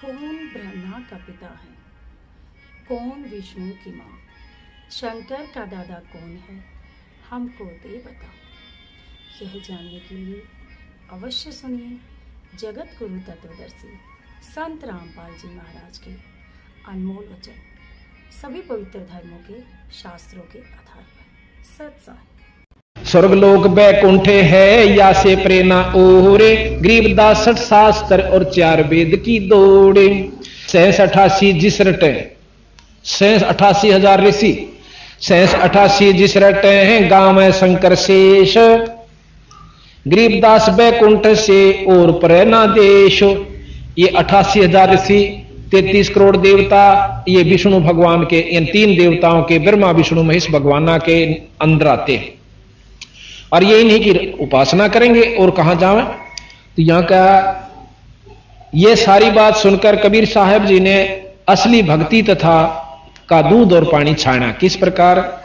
कौन ब्रह्मा का पिता है, कौन विष्णु की माँ, शंकर का दादा कौन है, हमको दे बता। यह जानने के लिए अवश्य सुनिए जगत गुरु तत्वदर्शी संत रामपाल जी महाराज के अनमोल वचन, सभी पवित्र धर्मों के शास्त्रों के आधार पर सत्साह। स्वर्गलोक बैकुंठे है या से प्रेरणा ओरे, गरीबदास 60 शास्त्र और 4 वेद की दौड़े। 88 जिस रटे 88,000 ऋषि 88 जिस रटे हैं गांव में शंकर शेष। गरीबदास बैकुंठ से और प्रेरणा देश। ये 88,000 ऋषि 33 करोड़ देवता, ये विष्णु भगवान के इन 3 देवताओं के ब्रह्मा विष्णु महेश भगवान के अंदर आते हैं और ये इन्हीं की उपासना करेंगे और कहां जावे। तो यहां का ये सारी बात सुनकर कबीर साहब जी ने असली भक्ति तथा का दूध और पानी छाना। किस प्रकार?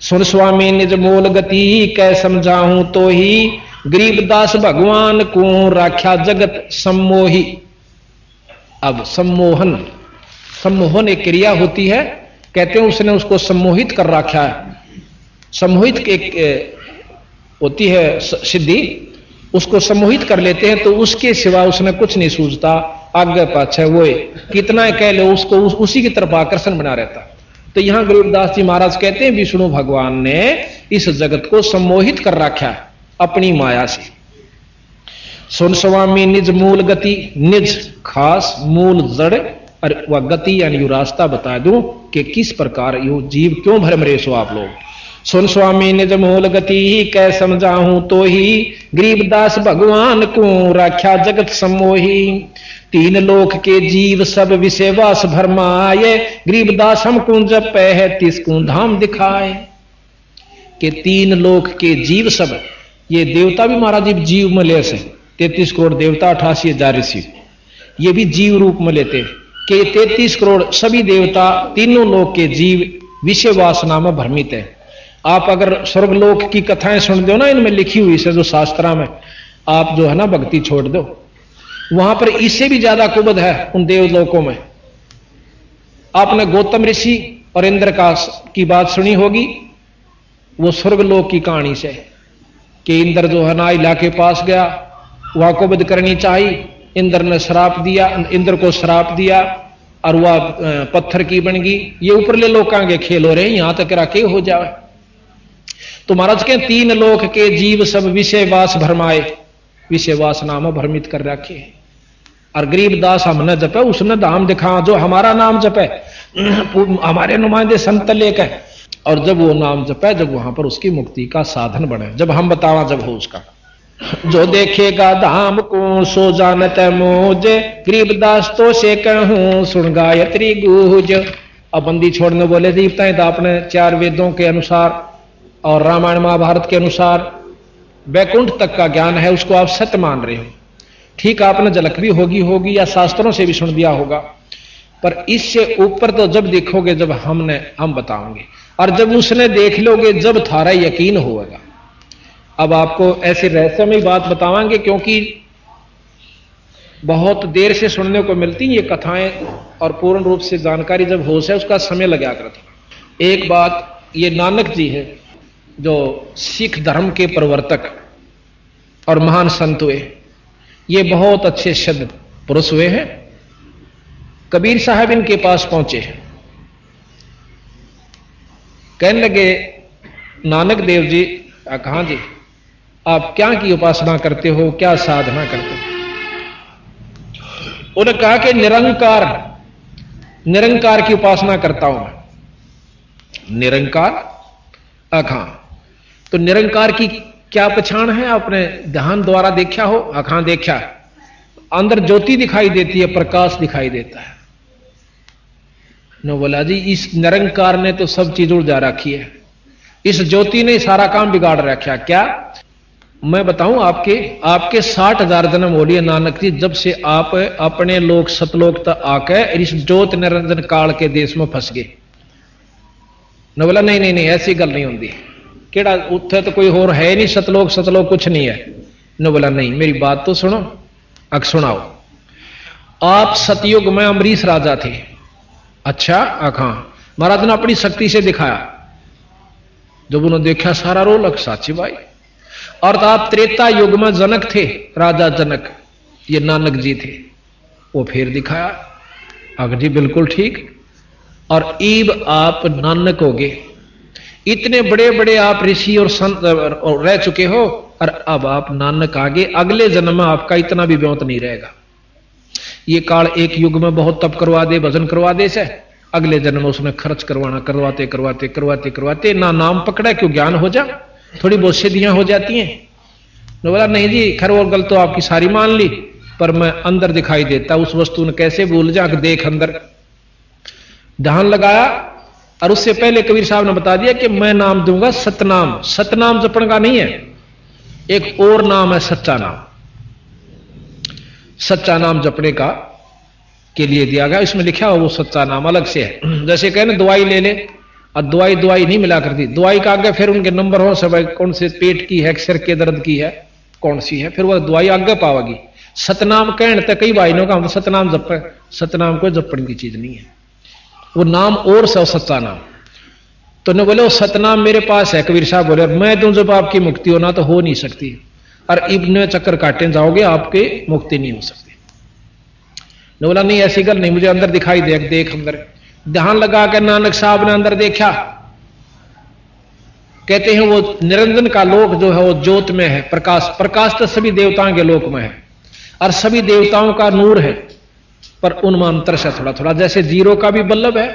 सुन स्वामी निज मोल गति कै समझाऊं तो ही, गरीबदास भगवान को राख्या जगत सम्मोही। अब सम्मोहन एक क्रिया होती है, कहते हैं उसने उसको सम्मोहित कर रखा है। सम्मोहित एक होती है सिद्धि, उसको सम्मोहित कर लेते हैं तो उसके सिवा उसने कुछ नहीं सूझता, आगे पाछे वो कितना कह लो उसको उसी की तरफ आकर्षण बना रहता। तो यहां गरीबदास जी महाराज कहते हैं विष्णु भगवान ने इस जगत को सम्मोहित कर रखा है अपनी माया से। सुन स्वामी निज मूल गति, निज खास मूल जड़ और वह गति यानी रास्ता बता दूं कि किस प्रकार यो जीव क्यों भ्रम रहे सो आप लोग। सुन स्वामी निज मूल गति ही कै समझाऊं तो ही, गरीबदास भगवान को राख्या जगत सम्मोही। 3 लोक के जीव सब विषयवास भरमाए, गरीबदास हमको जपै है तिसको धाम दिखाए। कि 3 लोक के जीव सब, ये देवता भी महाराज जीव में ले से 33 करोड़ देवता 88,000 ऋषि, ये भी जीव रूप में लेते कि 33 करोड़ सभी देवता तीनों लोक के जीव विषय वासना में भ्रमित है। आप अगर स्वर्गलोक की कथाएं सुन दो ना, इनमें लिखी हुई से जो शास्त्रा में, आप जो है ना भक्ति छोड़ दो, वहां पर इससे भी ज्यादा कुबद है उन देवलोकों में। आपने गौतम ऋषि और इंद्र की बात सुनी होगी, वो स्वर्गलोक की कहानी से कि इंद्र जो है ना इला के पास गया, वहां कुबद करनी चाहिए, इंद्र ने श्राप दिया, इंद्र को श्राप दिया और वह पत्थर की बन गई। ये ऊपरले लोकां के खेल हो रहे हैं, यहां तक राके हो जाए। तो महाराज के 3 लोक के जीव सब विषयवास भरमाए, विषयवास नाम भ्रमित कर रखे। और गरीबदास हमने जपे उसने धाम दिखा, जो हमारा नाम जपे हमारे नुमाइंदे संत लेके, और जब वो नाम जपे जब वहां पर उसकी मुक्ति का साधन बने, जब हम बतावा जब हो उसका। जो देखेगा धाम को सो जानत मोज, गरीबदास तो से कहूं सुन गायत्री गूंज। अब बंदी छोड़ने बोले जी बताएं तो आपने 4 वेदों के अनुसार और रामायण महाभारत के अनुसार वैकुंठ तक का ज्ञान है, उसको आप सत्य मान रहे हो। ठीक आपने झलक भी होगी या शास्त्रों से भी सुन दिया होगा, पर इससे ऊपर तो जब देखोगे जब हम बताओगे, और जब उसने देख लोगे जब थारा यकीन होगा। अब आपको ऐसे रहस्यमय बात बतावांगे क्योंकि बहुत देर से सुनने को मिलती ये कथाएं, और पूर्ण रूप से जानकारी जब हो से उसका समय लगा करता। एक बात, ये नानक जी है जो सिख धर्म के प्रवर्तक और महान संत हुए, ये बहुत अच्छे सद पुरुष हुए हैं। कबीर साहब इनके पास पहुंचे, कहने लगे नानक देव जी, कहां जी आप क्या की उपासना करते हो, क्या साधना करते हो? उन्होंने कहा कि निरंकार की उपासना करता हूं मैं। निरंकार अखां, तो निरंकार की क्या पहचान है? आपने ध्यान द्वारा देखा हो? अखां देखा, अंदर ज्योति दिखाई देती है, प्रकाश दिखाई देता है। नो बोला जी इस निरंकार ने तो सब चीज उड़ जा रखी है, इस ज्योति ने सारा काम बिगाड़ रखा। क्या मैं बताऊं? आपके 60,000 जन्म हो लिए नानक जी, जब से आप अपने लोक सतलोक तक आके इस ज्योत निरंजन काल के देश में फंस गए। न बोला नहीं ऐसी गल नहीं होती, केड़ा उत्थे तो कोई और है नहीं, सतलोक कुछ नहीं है। न बोला नहीं मेरी बात तो सुनो, सुनाओ। आप सतयुग में अमरीश राजा थे। अच्छा आखा महाराज ने अपनी शक्ति से दिखाया। जब उन्होंने देखा सारा रोलक साची भाई। और आप त्रेता युग में जनक थे, राजा जनक, ये नानक जी थे। वो फिर दिखाया, अगर जी बिल्कुल ठीक। और ईब आप नानक हो गए। इतने बड़े बड़े आप ऋषि और संत रह चुके हो, और अब आप नानक आगे, अगले जन्म में आपका इतना भी ब्योत नहीं रहेगा। ये काल एक युग में बहुत तप करवा दे, भजन करवा दे से, अगले जन्म में उसने खर्च करवाना, करवाते करवाते करवाते करवाते ना नाम पकड़ा क्यों ज्ञान हो जा, थोड़ी बहुत सिद्धियां हो जाती हैं। तो बोला नहीं जी खैर वो गल तो आपकी सारी मान ली, पर मैं अंदर दिखाई देता उस वस्तु ने कैसे भूल जा, देख अंदर। ध्यान लगाया, और उससे पहले कबीर साहब ने बता दिया कि मैं नाम दूंगा सतनाम। सतनाम जपण का नहीं है, एक और नाम है सच्चा नाम। सच्चा नाम जपने का के लिए दिया गया, इसमें लिखा हो वो सच्चा नाम अलग से है। जैसे कहे ना दवाई ले ले, और दवाई दवाई नहीं मिला करती, दवाई का आगे फिर उनके नंबर हो सब, कौन से पेट की है, सिर के दर्द की है, कौन सी है, फिर वह दवाई आगे पावेगी। सतनाम कहने तक कई भाई ने कहा सतनाम जप, सतनाम कोई जपण की चीज नहीं है, वो नाम और सच्चा नाम। तो ने बोले वो सतनाम मेरे पास है। कबीर साहब बोले मैं दूं जब आपकी मुक्ति होना तो हो नहीं सकती, और इब्ने चक्कर काटे जाओगे आपके मुक्ति नहीं हो सकती। ने बोला नहीं ऐसी गल नहीं, मुझे अंदर दिखाई दे, देख अंदर। ध्यान लगा के नानक साहब ने अंदर देखा। कहते हैं वो निरंजन का लोक जो है वो ज्योत में है, प्रकाश। प्रकाश तो सभी देवताओं के लोक में है, और सभी देवताओं का नूर है, पर उनमें अंतर से थोड़ा थोड़ा। जैसे 0 का भी बल्लभ है,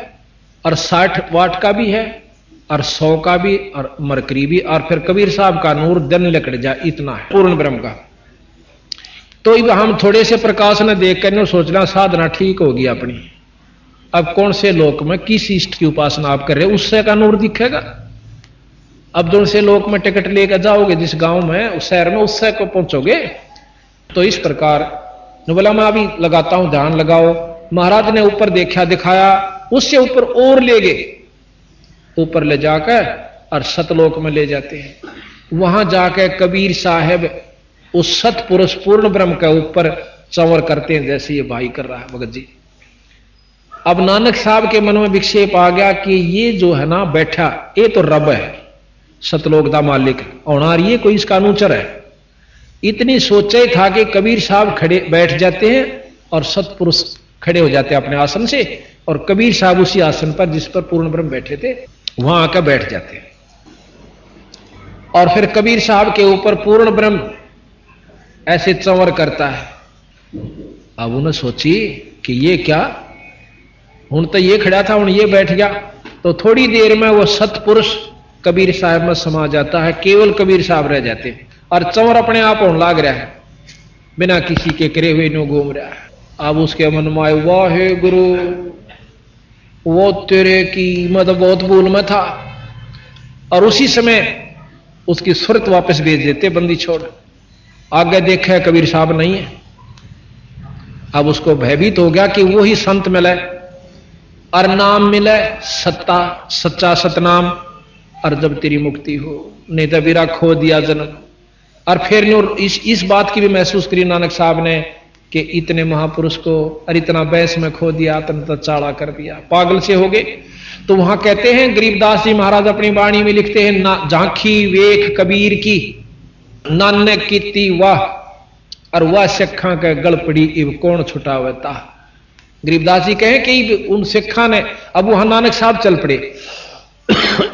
और 60 वाट का भी है, और 100 का भी, और मरकरी भी, और फिर कबीर साहब का नूर दिन लकड़ जा, इतना है पूर्ण ब्रह्म का। तो हम थोड़े से प्रकाश ने देख कर सोचना साधना ठीक होगी अपनी। अब कौन से लोक में किस इष्ट की उपासना आप कर रहे हो, उससे का नूर दिखेगा। अब जो से लोक में टिकट लेकर जाओगे जिस गांव में, उस शहर में, उससे को पहुंचोगे। तो इस प्रकार ने बोला मैं अभी लगाता हूं, ध्यान लगाओ। महाराज ने ऊपर देखा, दिखाया, उससे ऊपर और ले गए, ऊपर ले जाकर और सतलोक में ले जाते हैं। वहां जाकर कबीर साहब उस सतपुरुष पूर्ण ब्रह्म के ऊपर चंवर करते हैं, जैसे ये भाई कर रहा है भगत जी। अब नानक साहब के मन में विक्षेप आ गया कि ये जो है ना बैठा, ये तो रब है, सतलोक का मालिक और ये कोई इसका अनुचर है। इतनी सोचे था कि कबीर साहब खड़े बैठ जाते हैं और सतपुरुष खड़े हो जाते हैं अपने आसन से, और कबीर साहब उसी आसन पर जिस पर पूर्ण ब्रह्म बैठे थे वहां आकर बैठ जाते हैं। और फिर कबीर साहब के ऊपर पूर्ण ब्रह्म ऐसे चंवर करता है। अब उन्हें सोची कि ये क्या, हूं तो ये खड़ा था, हूं ये बैठ गया। तो थोड़ी देर में वो सतपुरुष कबीर साहब में समा जाता है, केवल कबीर साहब रह जाते हैं, और चंवर अपने आप होने लाग रहा है, बिना किसी के करे हुए नो घूम रहा है। अब उसके मन में आए वाहे गुरु, वो तेरे की मतलब बहुत भूल में था। और उसी समय उसकी सुरत वापस भेज देते, बंदी छोड़। आगे देखा कबीर साहब नहीं है। अब उसको भयभीत हो गया कि वो ही संत मिले और नाम मिले, सत्ता सच्चा सतनाम, और जब तेरी मुक्ति हो, नहीं तो बिरा खो दिया जन्म। और फिर इस बात की भी महसूस करी नानक साहब ने कि इतने महापुरुष को और इतना बैस में खो दिया, तन चाड़ा कर दिया, पागल से हो गए। तो वहां कहते हैं गरीबदास जी महाराज अपनी वाणी में लिखते हैं, ना झांकी वेख कबीर की, नानक कीती वाह, और वह सिखा के गल पड़ी इब कौन छुटावता। गरीबदास जी कहे कि उन सिखा ने, अब वहां नानक साहब चल पड़े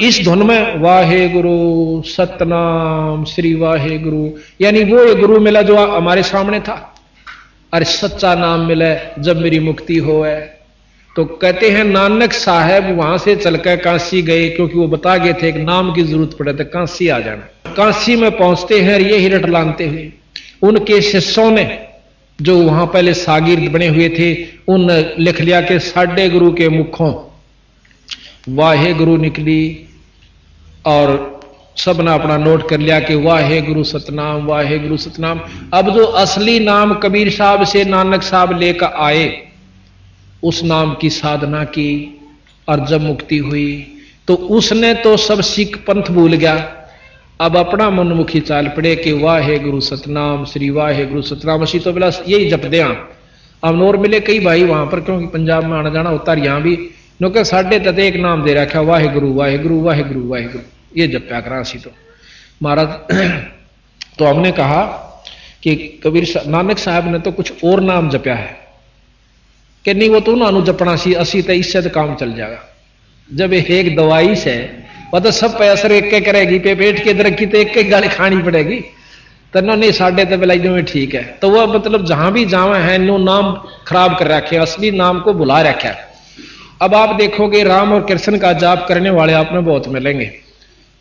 इस धुन में, वाहे गुरु सतनाम श्री वाहे गुरु, यानी वो ये गुरु मिला जो हमारे सामने था, अरे सच्चा नाम मिले जब मेरी मुक्ति हो है। तो कहते हैं नानक साहब वहां से चलकर काशी गए, क्योंकि वो बता गए थे कि नाम की जरूरत पड़े तो काशी आ जाना। काशी में पहुंचते हैं, ये हिरट लानते हुए उनके शिष्यों ने, जो वहां पहले सागिर्द बने हुए थे, उन लिख लिया कि साढ़े गुरु के मुखों वाहे गुरु निकली, और सबने अपना नोट कर लिया कि वाहे गुरु सतनाम, वाहे गुरु सतनाम। अब जो असली नाम कबीर साहब से नानक साहब लेकर आए, उस नाम की साधना की, और जब मुक्ति हुई तो उसने तो सब सिख पंथ भूल गया। अब अपना मनमुखी चाल पड़े कि वाहे गुरु सतनाम श्री वाहे गुरु सतनाम, असी तो बोला यही जप दिया। अब और मिले कई भाई वहां पर, क्योंकि पंजाब में आना जाना होता है, यहां भी नो साढ़े तक एक नाम दे रखा, वाहिगुरु वाहिगुरु वाहिगुरु वाहिगुरु, ये जप्या करा सी। तो महाराज तो हमने कहा कि कबीर नानक साहब ने तो कुछ और नाम जपया है कि नहीं, वो तो उन्होंने जपना सी, असी तो इससे तो काम चल जाएगा। जब एक दवाई से वह तो सब पे असर एक के करेगी, पे पेट के दरक की तो एक गाली खानी पड़ेगी, तो नहीं साढ़े तो बिलाई में ठीक है। तो वह मतलब जहां भी जावे हैं नो नाम खराब कर रखे, असली नाम को भुला रखा है। अब आप देखोगे राम और कृष्ण का जाप करने वाले आप में बहुत मिलेंगे,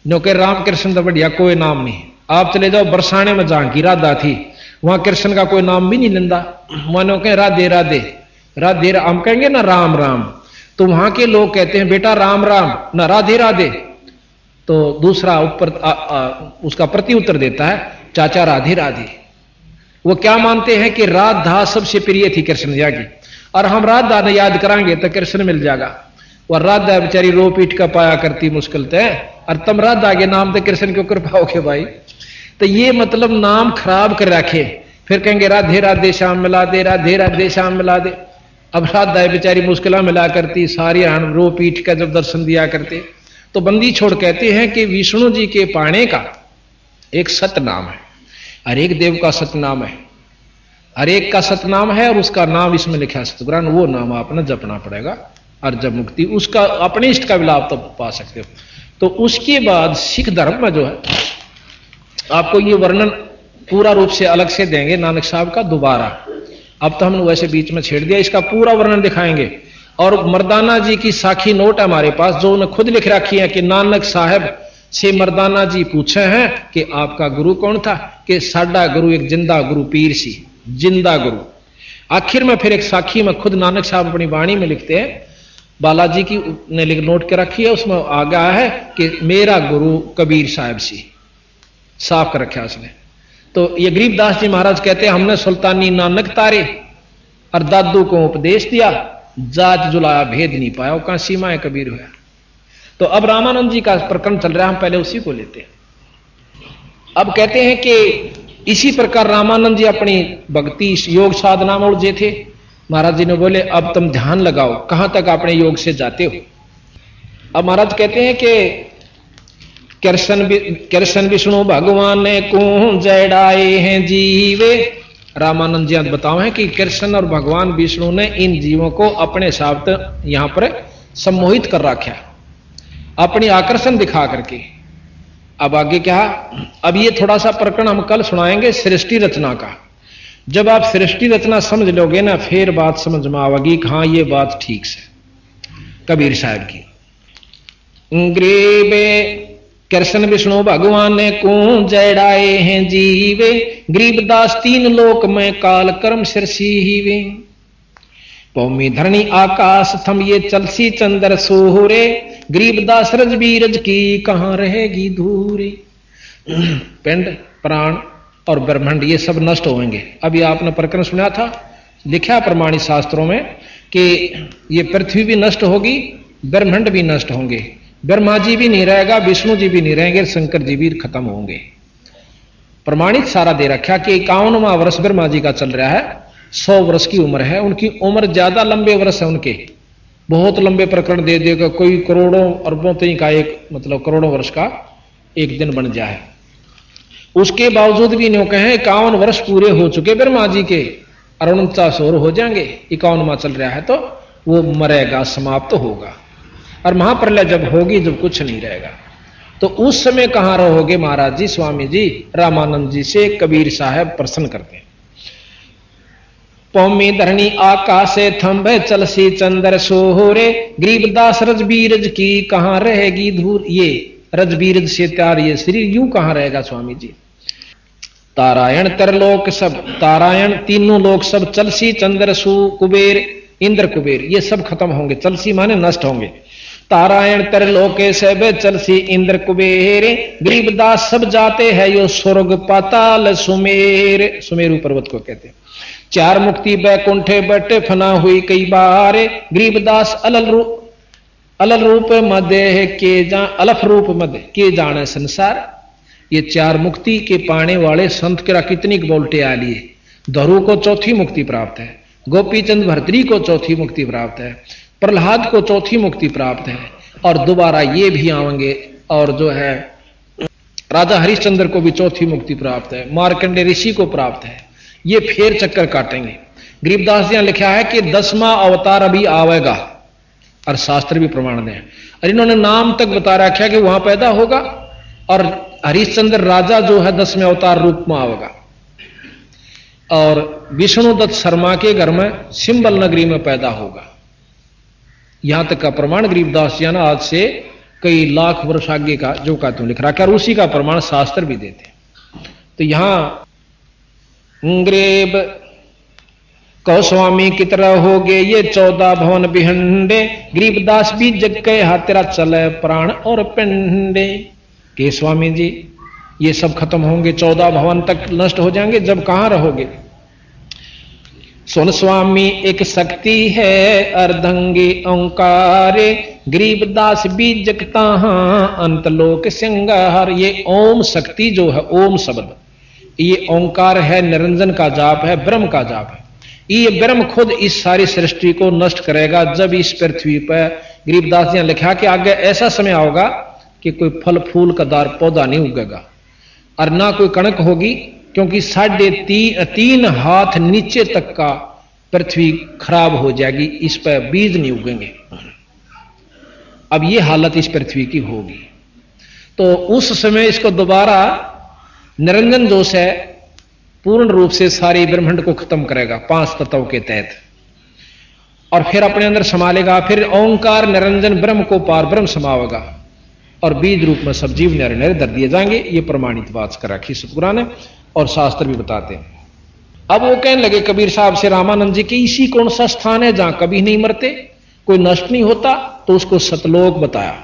जो कि राम कृष्ण तो बढ़िया कोई नाम नहीं। आप चले जाओ बरसाने में, जहां की राधा थी वहां कृष्ण का कोई नाम भी नहीं लेंदा, मानो कहें राधे राधे राधे, हम कहेंगे ना राम राम, तो वहां के लोग कहते हैं बेटा राम राम ना राधे राधे। तो दूसरा ऊपर उसका प्रति उत्तर देता है चाचा राधे राधे। वो क्या मानते हैं कि राधा सबसे प्रिय थी कृष्ण जी की, और हम राधा ने याद कराएंगे तो कृष्ण मिल जाएगा। वह राधा बेचारी रो पीट का पाया करती मुश्किल तय, और तुम राधा के नाम तो कृष्ण क्यों कर पाओगे भाई। तो ये मतलब नाम खराब कर रखे, फिर कहेंगे राधे राधे श्याम मिला दे, राधे राधे श्याम मिला दे। अब राधा बेचारी मुश्किलें मिला करती, सारी हम रो पीट का जब दर्शन दिया करते। तो बंदी छोड़ कहते हैं कि विष्णु जी के पाने का एक सत नाम है, हर एक देव का सतनाम है, हर एक का सतनाम है, और उसका नाम इसमें लिखा है सतगुरान, वो नाम आपने जपना पड़ेगा, और जब मुक्ति उसका अपने इष्ट का भी लाभ तो पा सकते हो। तो उसके बाद सिख धर्म में जो है आपको ये वर्णन पूरा रूप से अलग से देंगे नानक साहब का दोबारा। अब तो हमने वैसे बीच में छेड़ दिया, इसका पूरा वर्णन दिखाएंगे। और मर्दाना जी की साखी नोट है हमारे पास, जो उन्होंने खुद लिख रखी है कि नानक साहब से मर्दाना जी पूछे हैं कि आपका गुरु कौन था, कि साडा गुरु एक जिंदा गुरु पीर सी, जिंदा गुरु। आखिर में फिर एक साखी में खुद नानक साहब अपनी वाणी में लिखते हैं, बालाजी की ने नोट कर रखी है, उसमें आ गया है कि मेरा गुरु कबीर साहब सी, साफ कर रखा उसने। तो ये गरीबदास जी महाराज कहते हैं हमने सुल्तानी नानक तारे और दादू को उपदेश दिया, जात जुलाया भेद नहीं पाया, वो कहां सीमा है कबीर हुआ। तो अब रामानंद जी का प्रकरण चल रहा है, हम पहले उसी को लेते हैं। अब कहते हैं कि इसी प्रकार रामानंद जी अपनी भक्ति योग साधना में उलझे थे। महाराज जी ने बोले अब तुम ध्यान लगाओ, कहां तक अपने योग से जाते हो। अब महाराज कहते हैं कि कृष्ण विष्णु भगवान ने को जड़ाए हैं जीवे। रामानंद जी बताओ है कि कृष्ण और भगवान विष्णु ने इन जीवों को अपने साथ यहां पर सम्मोहित कर रखा, अपनी आकर्षण दिखा करके। अब आगे क्या, अब ये थोड़ा सा प्रकरण हम कल सुनाएंगे सृष्टि रचना का। जब आप सृष्टि रचना समझ लोगे ना, फिर बात समझ में आवेगी कि हाँ ये बात ठीक से कबीर साहब की। ग्रीबे कृष्ण विष्णु भगवान ने को जड़ाए हैं जीवे, गरीबदास तीन लोक में काल कर्म सिरसीवे। भूमि धरणी आकाश थम ये चलसी चंद्र सोहरे, गरीबदास रज बीरज की कहां रहेगी धूरी। पिंड प्राण और ब्रह्मांड ये सब नष्ट होंगे। अभी आपने प्रकरण सुना था, लिखा प्रमाणित शास्त्रों में कि ये पृथ्वी भी नष्ट होगी, ब्रह्मांड भी नष्ट होंगे, ब्रह्मा जी भी नहीं रहेगा, विष्णु जी भी नहीं रहेंगे, शंकर जी भी खत्म होंगे। प्रमाणित सारा दे रखा कि 51वां वर्ष ब्रह्मा जी का चल रहा है, 100 वर्ष की उम्र है उनकी, उम्र ज्यादा लंबे वर्ष है उनके, बहुत लंबे प्रकरण दे देगा, कोई करोड़ों अरबों तक का एक मतलब करोड़ों वर्ष का एक दिन बन जाए। उसके बावजूद भी न्यों कहें 51 वर्ष पूरे हो चुके ब्रह्मा जी के, और 49 और हो जाएंगे, 51वां चल रहा है, तो वो मरेगा, समाप्त होगा। और महाप्रलय जब होगी, जब कुछ नहीं रहेगा, तो उस समय कहां रहोगे महाराज जी। स्वामी जी रामानंद जी से कबीर साहब प्रश्न करते हैं। पौमी धरणी आकाश थंभ चलसी चंद्र सोहरे, गरीबदास रजबीरज की कहां रहेगी धूर। ये रजबीरज से त्यार ये शरीर यूं कहां रहेगा स्वामी जी। तारायण तरलोक सब, तारायण तीनों लोग सब, चलसी चंद्र सु कुबेर इंद्र कुबेर ये सब खत्म होंगे, चलसी माने नष्ट होंगे। तारायण तरलोके सब चलसी इंद्र कुबेर, गरीबदास सब जाते हैं यो स्वर्ग पाताल सुमेर। सुमेरु पर्वत को कहते हैं। चार मुक्ति बैकुंठे बटे फना हुई कई बार, गरीबदास अलल रूप मध्य के जा अलफ रूप मध्य के जाने संसार। ये चार मुक्ति के पाने वाले संत के कितनी बोलटे आ लिए। धरु को चौथी मुक्ति प्राप्त है, गोपीचंद भर्तृ को चौथी मुक्ति प्राप्त है, प्रहलाद को चौथी मुक्ति प्राप्त है, और दोबारा ये भी आएंगे, और जो है राजा हरिश्चंद्र को भी चौथी मुक्ति प्राप्त है, मार्कंडे ऋषि को प्राप्त है। ये फेर चक्कर काटेंगे। गरीबदास जी ने लिखा है कि 10वां अवतार अभी आवेगा, और शास्त्र भी प्रमाण दें। और इन्होंने नाम तक बता रखा है कि वहां पैदा होगा, और हरिश्चंद्र राजा जो है 10वें अवतार रूप में आवेगा, और विष्णुदत्त शर्मा के घर में सिंबल नगरी में पैदा होगा। यहां तक का प्रमाण गरीबदास जी ने आज से कई लाख वर्ष आगे का जो का तुम लिख रखा है, और उसी का प्रमाण शास्त्र भी देते। तो यहां ग्रेब कहो स्वामी की तरह हो गए ये 14 भवन बिहंडे, गरीबदास भी जग के हाथ तेरा चले प्राण और पिंडे। के स्वामी जी ये सब खत्म होंगे, 14 भवन तक नष्ट हो जाएंगे, जब कहां रहोगे? सुन स्वामी एक शक्ति है अर्धंगी ओंकारे, गरीबदास भी जगता अंतलोक सिंगार। ये ओम शक्ति जो है, ओम शब्द, ये ओंकार है, निरंजन का जाप है, ब्रह्म का जाप है। ये ब्रह्म खुद इस सारी सृष्टि को नष्ट करेगा जब इस पृथ्वी पर, गरीबदास जी ने लिखा कि आगे ऐसा समय आओगा कि कोई फल फूल का दार पौधा नहीं उगेगा, और ना कोई कणक होगी, क्योंकि 3.5 हाथ नीचे तक का पृथ्वी खराब हो जाएगी, इस पर बीज नहीं उगेंगे। अब ये हालत इस पृथ्वी की होगी। तो उस समय इसको दोबारा निरंजन जोश है पूर्ण रूप से सारे ब्रह्मांड को खत्म करेगा 5 तत्वों के तहत, और फिर अपने अंदर संभालेगा। फिर ओंकार निरंजन ब्रह्म को पार ब्रह्म समावेगा, और बीज रूप में सब जीव नरे नरे धर दिए जाएंगे। ये प्रमाणित बात कर रखी सतगुरु ने, और शास्त्र भी बताते हैं। अब वो कहने लगे कबीर साहब से रामानंद जी की, इसी कौन सा स्थान है जहां कभी नहीं मरते, कोई नष्ट नहीं होता? तो उसको सतलोक बताया।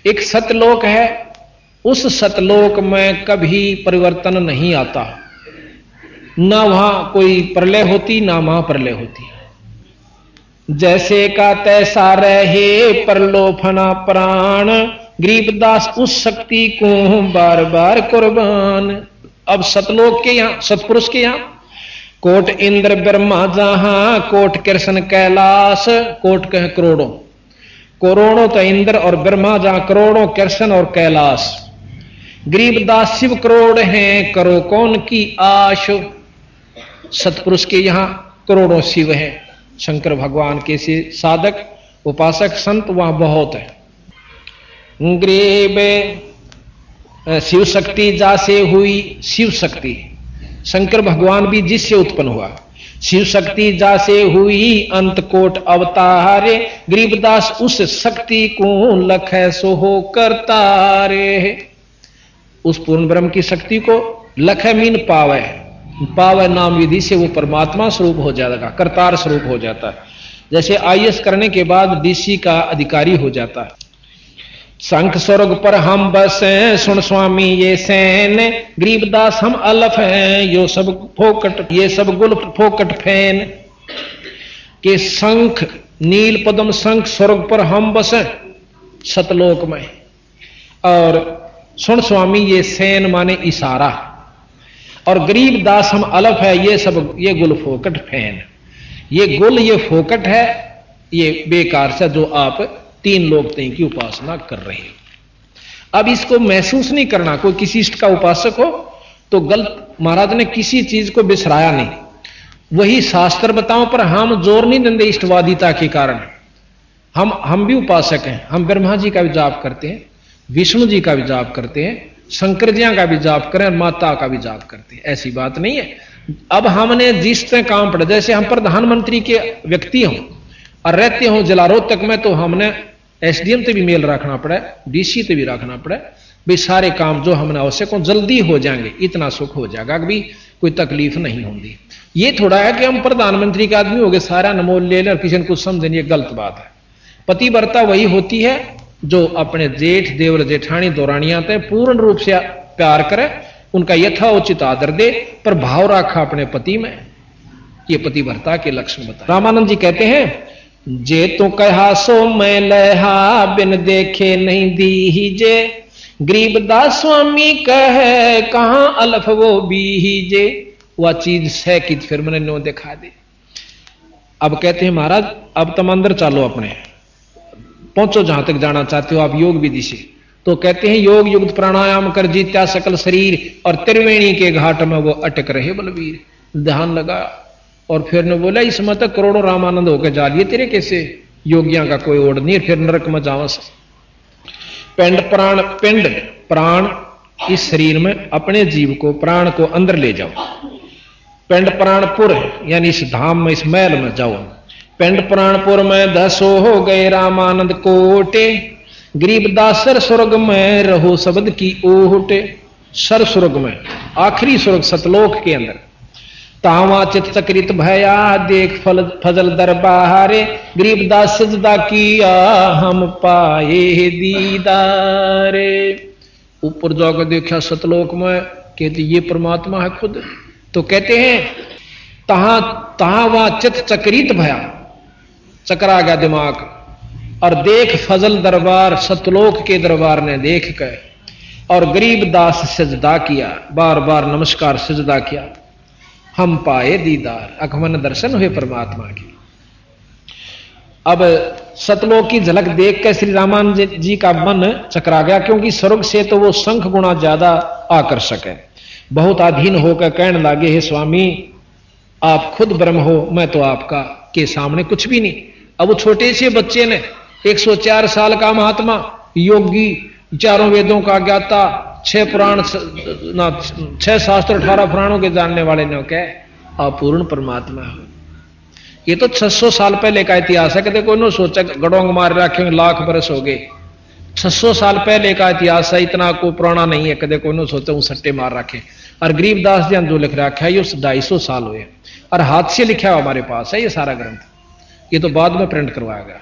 एक सतलोक है, उस सतलोक में कभी परिवर्तन नहीं आता, ना वहां कोई प्रलय होती ना वहां प्रलय होती। जैसे का तैसा रहे परलोफना प्राण, गरीबदास उस शक्ति को बार बार कुर्बान। अब सतलोक के यहां, सतपुरुष के यहां कोट इंद्र ब्रह्मा जहां, कोट कृष्ण कैलाश, कोट कह करोड़ों, करोड़ों तो इंद्र और ब्रह्मा जहां, करोड़ों कृष्ण और कैलाश। गरीबदास शिव करोड़ हैं, करो कौन की आश। सतपुरुष के यहां करोड़ों शिव हैं, शंकर भगवान के से साधक उपासक संत वहां बहुत है। ग्रीब शिव शक्ति जासे हुई, शिव शक्ति शंकर भगवान भी जिससे उत्पन्न हुआ। शिव शक्ति जासे हुई अंत कोट अवतारे, गरीबदास उस शक्ति को लखै सो हो करतारे। उस पूर्ण ब्रह्म की शक्ति को लखै मीन पावे, पावे नाम विधि से वो परमात्मा स्वरूप हो जाएगा, करतार स्वरूप हो जाता है। जैसे आईएएस करने के बाद डीसी का अधिकारी हो जाता है। शंख स्वर्ग पर हम बसे, सुन स्वामी ये सैन, गरीबदास हम अलफ हैं, यो सब फोकट, ये सब गुल फोकट फैन। के शंख नील पद्म शंख स्वर्ग पर हम बसे सतलोक में, और सुन स्वामी ये सैन माने इशारा, और गरीबदास हम अलफ है, ये सब ये गुल फोकट फैन। ये गुल ये फोकट है, ये बेकार से जो आप 3 लोग की उपासना कर रहे हैं। अब इसको महसूस नहीं करना। कोई किसी इष्ट का उपासक हो तो गलत, महाराज ने किसी चीज को बिसराया नहीं, वही शास्त्र बताओ, पर हम जोर नहीं देंगे इष्टवादिता के कारण। हम भी उपासक हैं, हम ब्रह्मा जी का भी जाप करते हैं, विष्णु जी का भी जाप करते हैं, शंकर जी का भी जाप करें, और माता का भी जाप करते हैं, ऐसी बात नहीं है। अब हमने जिस तरह काम पड़ा, जैसे हम प्रधानमंत्री के व्यक्ति हों और रहते हो जिला रोहतक में, तो हमने एसडीएम से भी मेल रखना पड़ा, डीसी से भी रखना पड़ा, भी सारे काम जो हमने आवश्यक हो जल्दी हो जाएंगे, इतना सुख हो जाएगा कि भी कोई तकलीफ नहीं होगी। ये थोड़ा है कि हम प्रधानमंत्री के आदमी हो गए, सारा नमोल ले लें और किसी ने कुछ समझें, ये गलत बात है। पतिव्रता वही होती है जो अपने जेठ देवर जेठानी दौरानियां तय पूर्ण रूप से प्यार करे, उनका यथाउचित आदर दे, पर भाव रखा अपने पति में। ये पतिव्रता के लक्षण बता। रामानंद जी कहते हैं, जे तो कहा सो मैं लहा, बिन देखे नहीं दीजे, गरीबदास स्वामी कहे कहां अलफ वो बीजे। वह चीज सह की फिर मैंने नो दिखा दे। अब कहते हैं महाराज अब तुम अंदर चलो, अपने पहुंचो जहां तक जाना चाहते हो आप योग विधि से। तो कहते हैं योग युक्त प्राणायाम कर जीत्या सकल शरीर, और त्रिवेणी के घाट में वो अटक रहे बलवीर। ध्यान लगा और फिर ने बोला इसमें तो करोड़ों रामानंद होकर जा लिए तेरे, कैसे योगियां का कोई ओढ़ नहीं, फिर नरक में जावस। पिंड प्राण इस शरीर में अपने जीव को प्राण को अंदर ले जाओ। पिंड प्राणपुर यानी इस धाम में, इस महल में जाओ। पिंड प्राणपुर में 10 हो गए रामानंद कोटे, गरीबदास सर स्वर्ग में रहो शब्द की ओटे। सर स्वर्ग में, आखिरी स्वर्ग सतलोक के अंदर। तावा चित चक्रित भया देख फजल दरबारे, गरीबदास सजदा किया हम पाए दीदारे। ऊपर जाकर देखा सतलोक में, कहते ये परमात्मा है खुद। तो कहते हैं तहां वहां चित चक्रित भया, चकरा गया दिमाग, और देख फजल दरबार, सतलोक के दरबार ने देख कर, और गरीबदास सजदा किया, बार बार नमस्कार सजदा किया। हम पाए दीदार, अखमन दर्शन हुए परमात्मा के। अब सतलोक की झलक देख कर श्री रामानंद जी का मन चकरा गया, क्योंकि स्वर्ग से तो वो संख गुणा ज्यादा आकर्षक है। बहुत अधीन होकर कहने लगे, हे स्वामी आप खुद ब्रह्म हो, मैं तो आपका के सामने कुछ भी नहीं। अब वो छोटे से बच्चे ने 104 साल का महात्मा योगी, 4 वेदों का ज्ञाता, 6 पुराण 6 शास्त्र 18 पुराणों के जानने वाले ने कहा अपूर्ण परमात्मा है। ये तो 600 साल पहले का इतिहास है। कदे कोई न सोचा गड़ोंग मार रखे लाख बरस हो गए। 600 साल पहले का इतिहास है, इतना को पुराना नहीं है। कदे कोई न सोचा सट्टे मार रखे। और गरीबदास जी जो लिख रखा है ये 250 साल हुए, और हाथ से लिखा हुआ हमारे पास है ये सारा ग्रंथ। ये तो बाद में प्रिंट करवाया गया।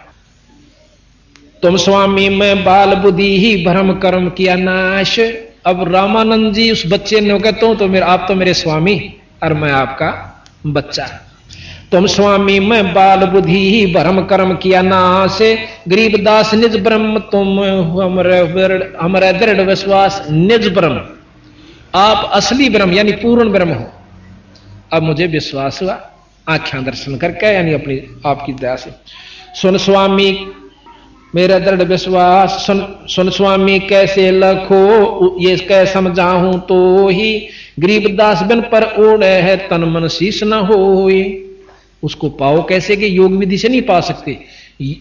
तुम स्वामी में बाल बुद्धि ही भ्रम कर्म किया नाश। अब रामानंद जी उस बच्चे ने कहते हो तो आप तो मेरे स्वामी और मैं आपका बच्चा। तुम स्वामी में बाल बुद्धि ही भ्रम कर्म किया नाश, गरीबदास निज ब्रह्म तुम हमारे दृढ़ विश्वास। निज ब्रह्म, आप असली ब्रह्म यानी पूर्ण ब्रह्म हो। अब मुझे विश्वास हुआ आख्या दर्शन करके, यानी अपनी आपकी दया से। सुन स्वामी मेरा दृढ़ विश्वास, सुन स्वामी कैसे लखो ये कह समझाऊं तो ही, गरीबदास बिन पर ओढ़ है तन मन शीश न होए। उसको पाओ कैसे कि योग विधि से नहीं पा सकते।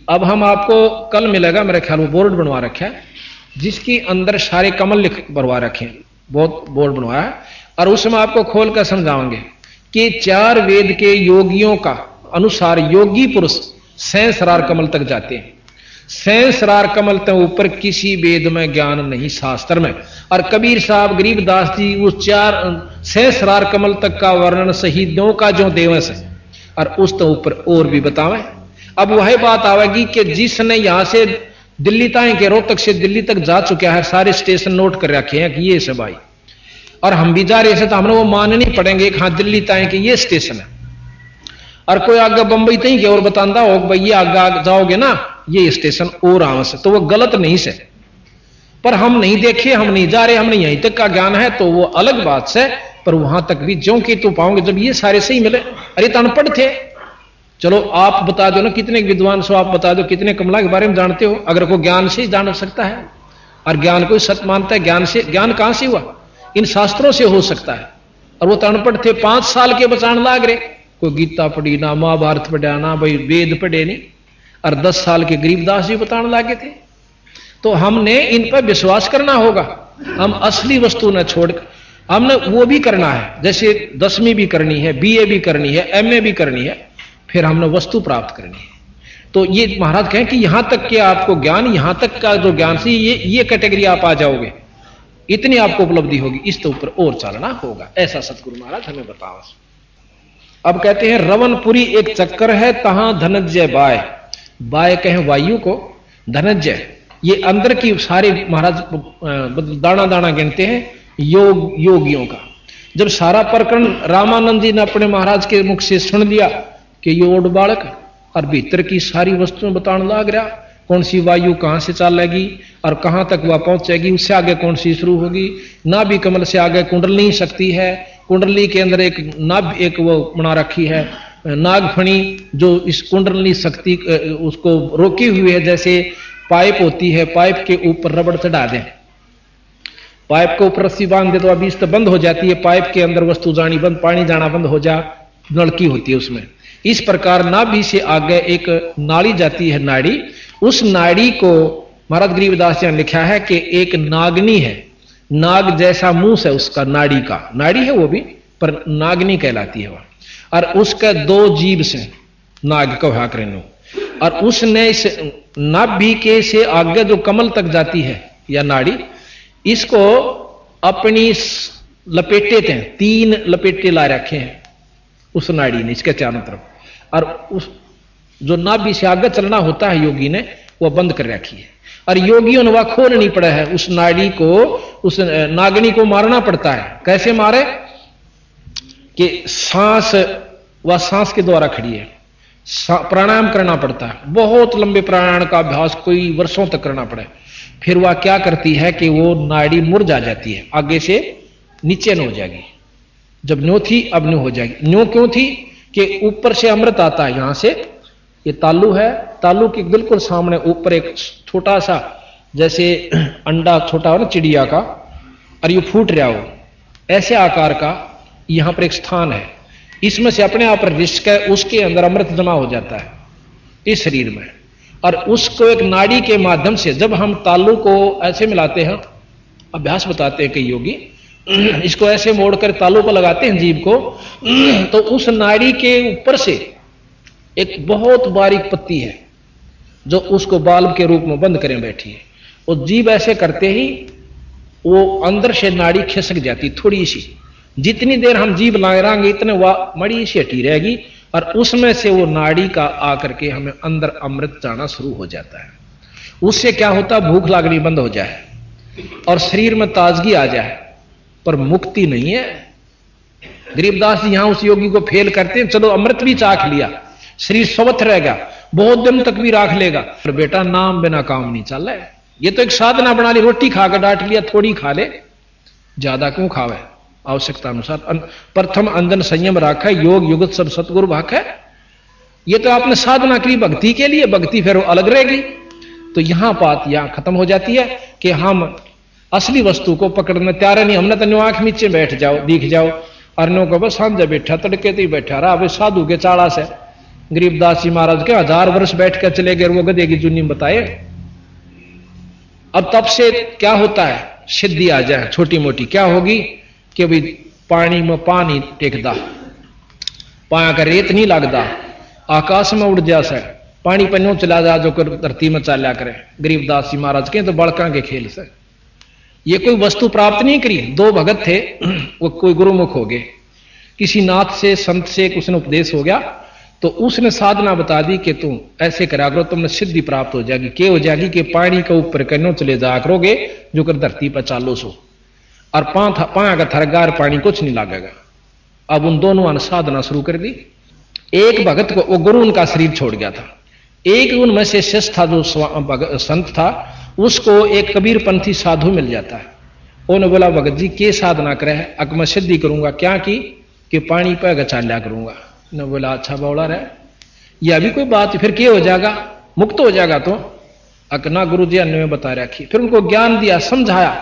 अब हम आपको कल मिलेगा मेरे ख्याल में, बोर्ड बनवा रखा है जिसके अंदर सारे कमल लिख बनवा रखे हैं, बहुत बोर्ड बनवाया है, और उसमें आपको खोल कर समझाओगे कि 4 वेद के योगियों का अनुसार योगी पुरुष सहस्रार कमल तक जाते हैं। सहस्रार कमल तक ऊपर किसी वेद में ज्ञान नहीं, शास्त्र में। और कबीर साहब गरीबदास जी उस 4 सहस्रार कमल तक का वर्णन शहीदों का जो देवस है और उस तो ऊपर और भी बतावे। अब वही बात आवेगी कि जिसने यहां से दिल्ली तक के रोहतक से दिल्ली तक जा चुका है, सारे स्टेशन नोट कर रखे हैं कि ये सब आई, और हम भी जा रहे हैं तो हमने वो मानने पड़ेंगे कि हाँ दिल्ली तक के ये स्टेशन है। और कोई आगे बंबई तक के और बताता हो भाई ये आगे जाओगे ना ये स्टेशन और आवश्य, तो वो गलत नहीं से। पर हम नहीं देखे, हम नहीं जा रहे, हमने यहीं तक का ज्ञान है तो वो अलग बात से। पर वहां तक भी ज्यों कि तो पाओगे जब ये सारे सही मिले। अरे तो अनपढ़ थे, चलो आप बता दो ना कितने विद्वान सो, आप बता दो कितने कमला के बारे में जानते हो। अगर कोई ज्ञान से ही जान सकता है, और ज्ञान कोई सत्य मानता है, ज्ञान से, ज्ञान कहां से हुआ? इन शास्त्रों से हो सकता है। और वो तो अनपढ़ थे, 5 साल के बचान लाग रहे, कोई गीता पढ़ी ना, महाभारत पढ़ा ना, भाई वेद पढ़े नहीं, और 10 साल के गरीबदास जी बताने लागे थे। तो हमने इन पर विश्वास करना होगा। हम असली वस्तु न छोड़, हमने वो भी करना है, जैसे 10वीं भी करनी है, BA भी करनी है, MA भी करनी है, फिर हमने वस्तु प्राप्त करनी है। तो ये महाराज कहें कि यहां तक के आपको ज्ञान, यहां तक का जो ज्ञान से ये कैटेगरी आप आ जाओगे, इतनी आपको उपलब्धि होगी, इस तो ऊपर और चलना होगा। ऐसा सतगुरु महाराज हमें बताओ। अब कहते हैं रवनपुरी एक चक्कर है, तहां धनंजय बाय। बाय कहें वायु को, धनंजय ये अंदर की सारे महाराज दाना दाना गिनते हैं योगियों का। जब सारा प्रकरण रामानंद जी ने अपने महाराज के मुख से सुन लिया कि ये ओड बालक, और भीतर की सारी वस्तुएं बताने लग रहा, कौन सी वायु कहां से चलेगी और कहां तक वह पहुंचेगी, उससे आगे कौन सी शुरू होगी। नाभि कमल से आगे कुंडली शक्ति है, कुंडली के अंदर एक नाभ एक वो बना रखी है, नागफणी जो इस कुंडलनी शक्ति उसको रोकी हुई है, जैसे पाइप होती है, पाइप के ऊपर रबड़ चढ़ा दें, पाइप के ऊपर रस्सी बांध दे तो अभी इस बंद हो जाती है, पाइप के अंदर वस्तु जानी बंद, पानी जाना बंद हो जा, नलकी होती है उसमें। इस प्रकार नाभि से आगे एक नाड़ी जाती है, नाड़ी। उस नाड़ी को महाराज गरीबदास जी ने लिखा है कि एक नागनी है, नाग जैसा मुंह है उसका, नाड़ी का, नाड़ी है वो भी, पर नागनी कहलाती है वह। और उसका 2 जीभ से नाग कहा करें, और उसने इस नाभि के से आगे जो कमल तक जाती है या नाड़ी, इसको अपनी लपेटे थे, 3 लपेटे ला रखे हैं उस नाड़ी ने इसके चारों तरफ, और उस जो नाभि से आगे चलना होता है योगी ने वह बंद कर रखी है। और योगियों ने वह खोलनी पड़ा है, उस नाड़ी को, उस नागनी को मारना पड़ता है। कैसे मारे कि सांस, वह सांस के द्वारा खड़ी है, प्राणायाम करना पड़ता है, बहुत लंबे प्राणायाम का अभ्यास कोई वर्षों तक करना पड़े। फिर वह क्या करती है कि वो नाड़ी मुरझा जाती है, आगे से नीचे न हो जाएगी, जब न्यों थी अब न्यों हो जाएगी। न्यों क्यों थी कि ऊपर से अमृत आता है, यहां से ये तालू है, तालू के बिल्कुल सामने ऊपर एक छोटा सा जैसे अंडा छोटा हो ना चिड़िया का, और ये फूट रहा हो ऐसे आकार का, यहां पर एक स्थान है, इसमें से अपने आप रिश्क है, उसके अंदर अमृत जमा हो जाता है इस शरीर में। और उसको एक नाड़ी के माध्यम से जब हम तालू को ऐसे मिलाते हैं, अभ्यास बताते हैं कई योगी, इसको ऐसे मोड़कर तालू को लगाते हैं जीभ को, तो उस नाड़ी के ऊपर से एक बहुत बारीक पत्ती है जो उसको बाल्ब के रूप में बंद करें बैठी है, और जीभ ऐसे करते ही वो अंदर से नाड़ी खिसक जाती थोड़ी सी, जितनी देर हम जीभ लगाएंगे इतने वह मड़ी सी हटी रहेगी, और उसमें से वो नाड़ी का आकर के हमें अंदर अमृत जाना शुरू हो जाता है। उससे क्या होता, भूख लागनी बंद हो जाए और शरीर में ताजगी आ जाए, पर मुक्ति नहीं है। गरीबदास जी यहां उस योगी को फेल करते हैं, चलो अमृत भी चाख लिया, शरीर स्वस्थ रहेगा, बहुत दिन तक भी राख लेगा, पर बेटा नाम बिना काम नहीं चल रहा है। ये तो एक साधना बना ली, रोटी खाकर डांट लिया, थोड़ी खा ले, ज्यादा क्यों खावे, आवश्यकता अनुसार। प्रथम अंजन संयम राखा, योग युगत सब सतगुरु भाखा। ये तो आपने साधना की भक्ति के लिए, भक्ति फिर अलग रहेगी। तो यहां बात यहां खत्म हो जाती है कि हम असली वस्तु को पकड़ने तैयार नहीं। हमने तो आंख नीचे बैठ जाओ, दिख जाओ, अर्नो को बस सांझे बैठा, तड़के तो ही बैठा रहा, अब साधु के चाड़ा से। गरीबदास जी महाराज के 1000 वर्ष बैठ कर चले गए, वो गधे की जुनी बताए। अब तब से क्या होता है, सिद्धि आ जाए छोटी मोटी, क्या होगी कि भाई पानी में पानी टेकदा, पाया का रेत नहीं लगता, आकाश में उड़ जा से, पानी पन्नों चला जा जो कर धरती में चाल्या करे। गरीबदास जी महाराज के तो बड़का के खेल से ये कोई वस्तु प्राप्त नहीं करी। 2 भगत थे, वो कोई गुरुमुख हो गए, किसी नाथ से संत से उसने उपदेश हो गया, तो उसने साधना बता दी कि तुम ऐसे करा करो, तुमने सिद्धि प्राप्त हो जाएगी। क्या हो जाएगी कि पानी के ऊपर कन्नों चले जा करोगे जो कर धरती पर चालो सो, और पाया का थरगार पानी कुछ नहीं लगेगा। अब उन दोनों ने साधना शुरू कर दी। एक भगत को, वो गुरु उनका शरीर छोड़ गया था, एक उनमें से शिष्य था जो संत था, उसको एक कबीरपंथी साधु मिल जाता है। उन्होंने बोला भगत जी के साधना करे है, अक मैं सिद्धि करूंगा, क्या की कि पानी पे गचाल्या करूंगा। ने बोला अच्छा बौला रहे, यह भी कोई बात, फिर क्या हो जाएगा, मुक्त हो जाएगा। तो अकना गुरु जी अन्य में बता रखी, फिर उनको ज्ञान दिया, समझाया।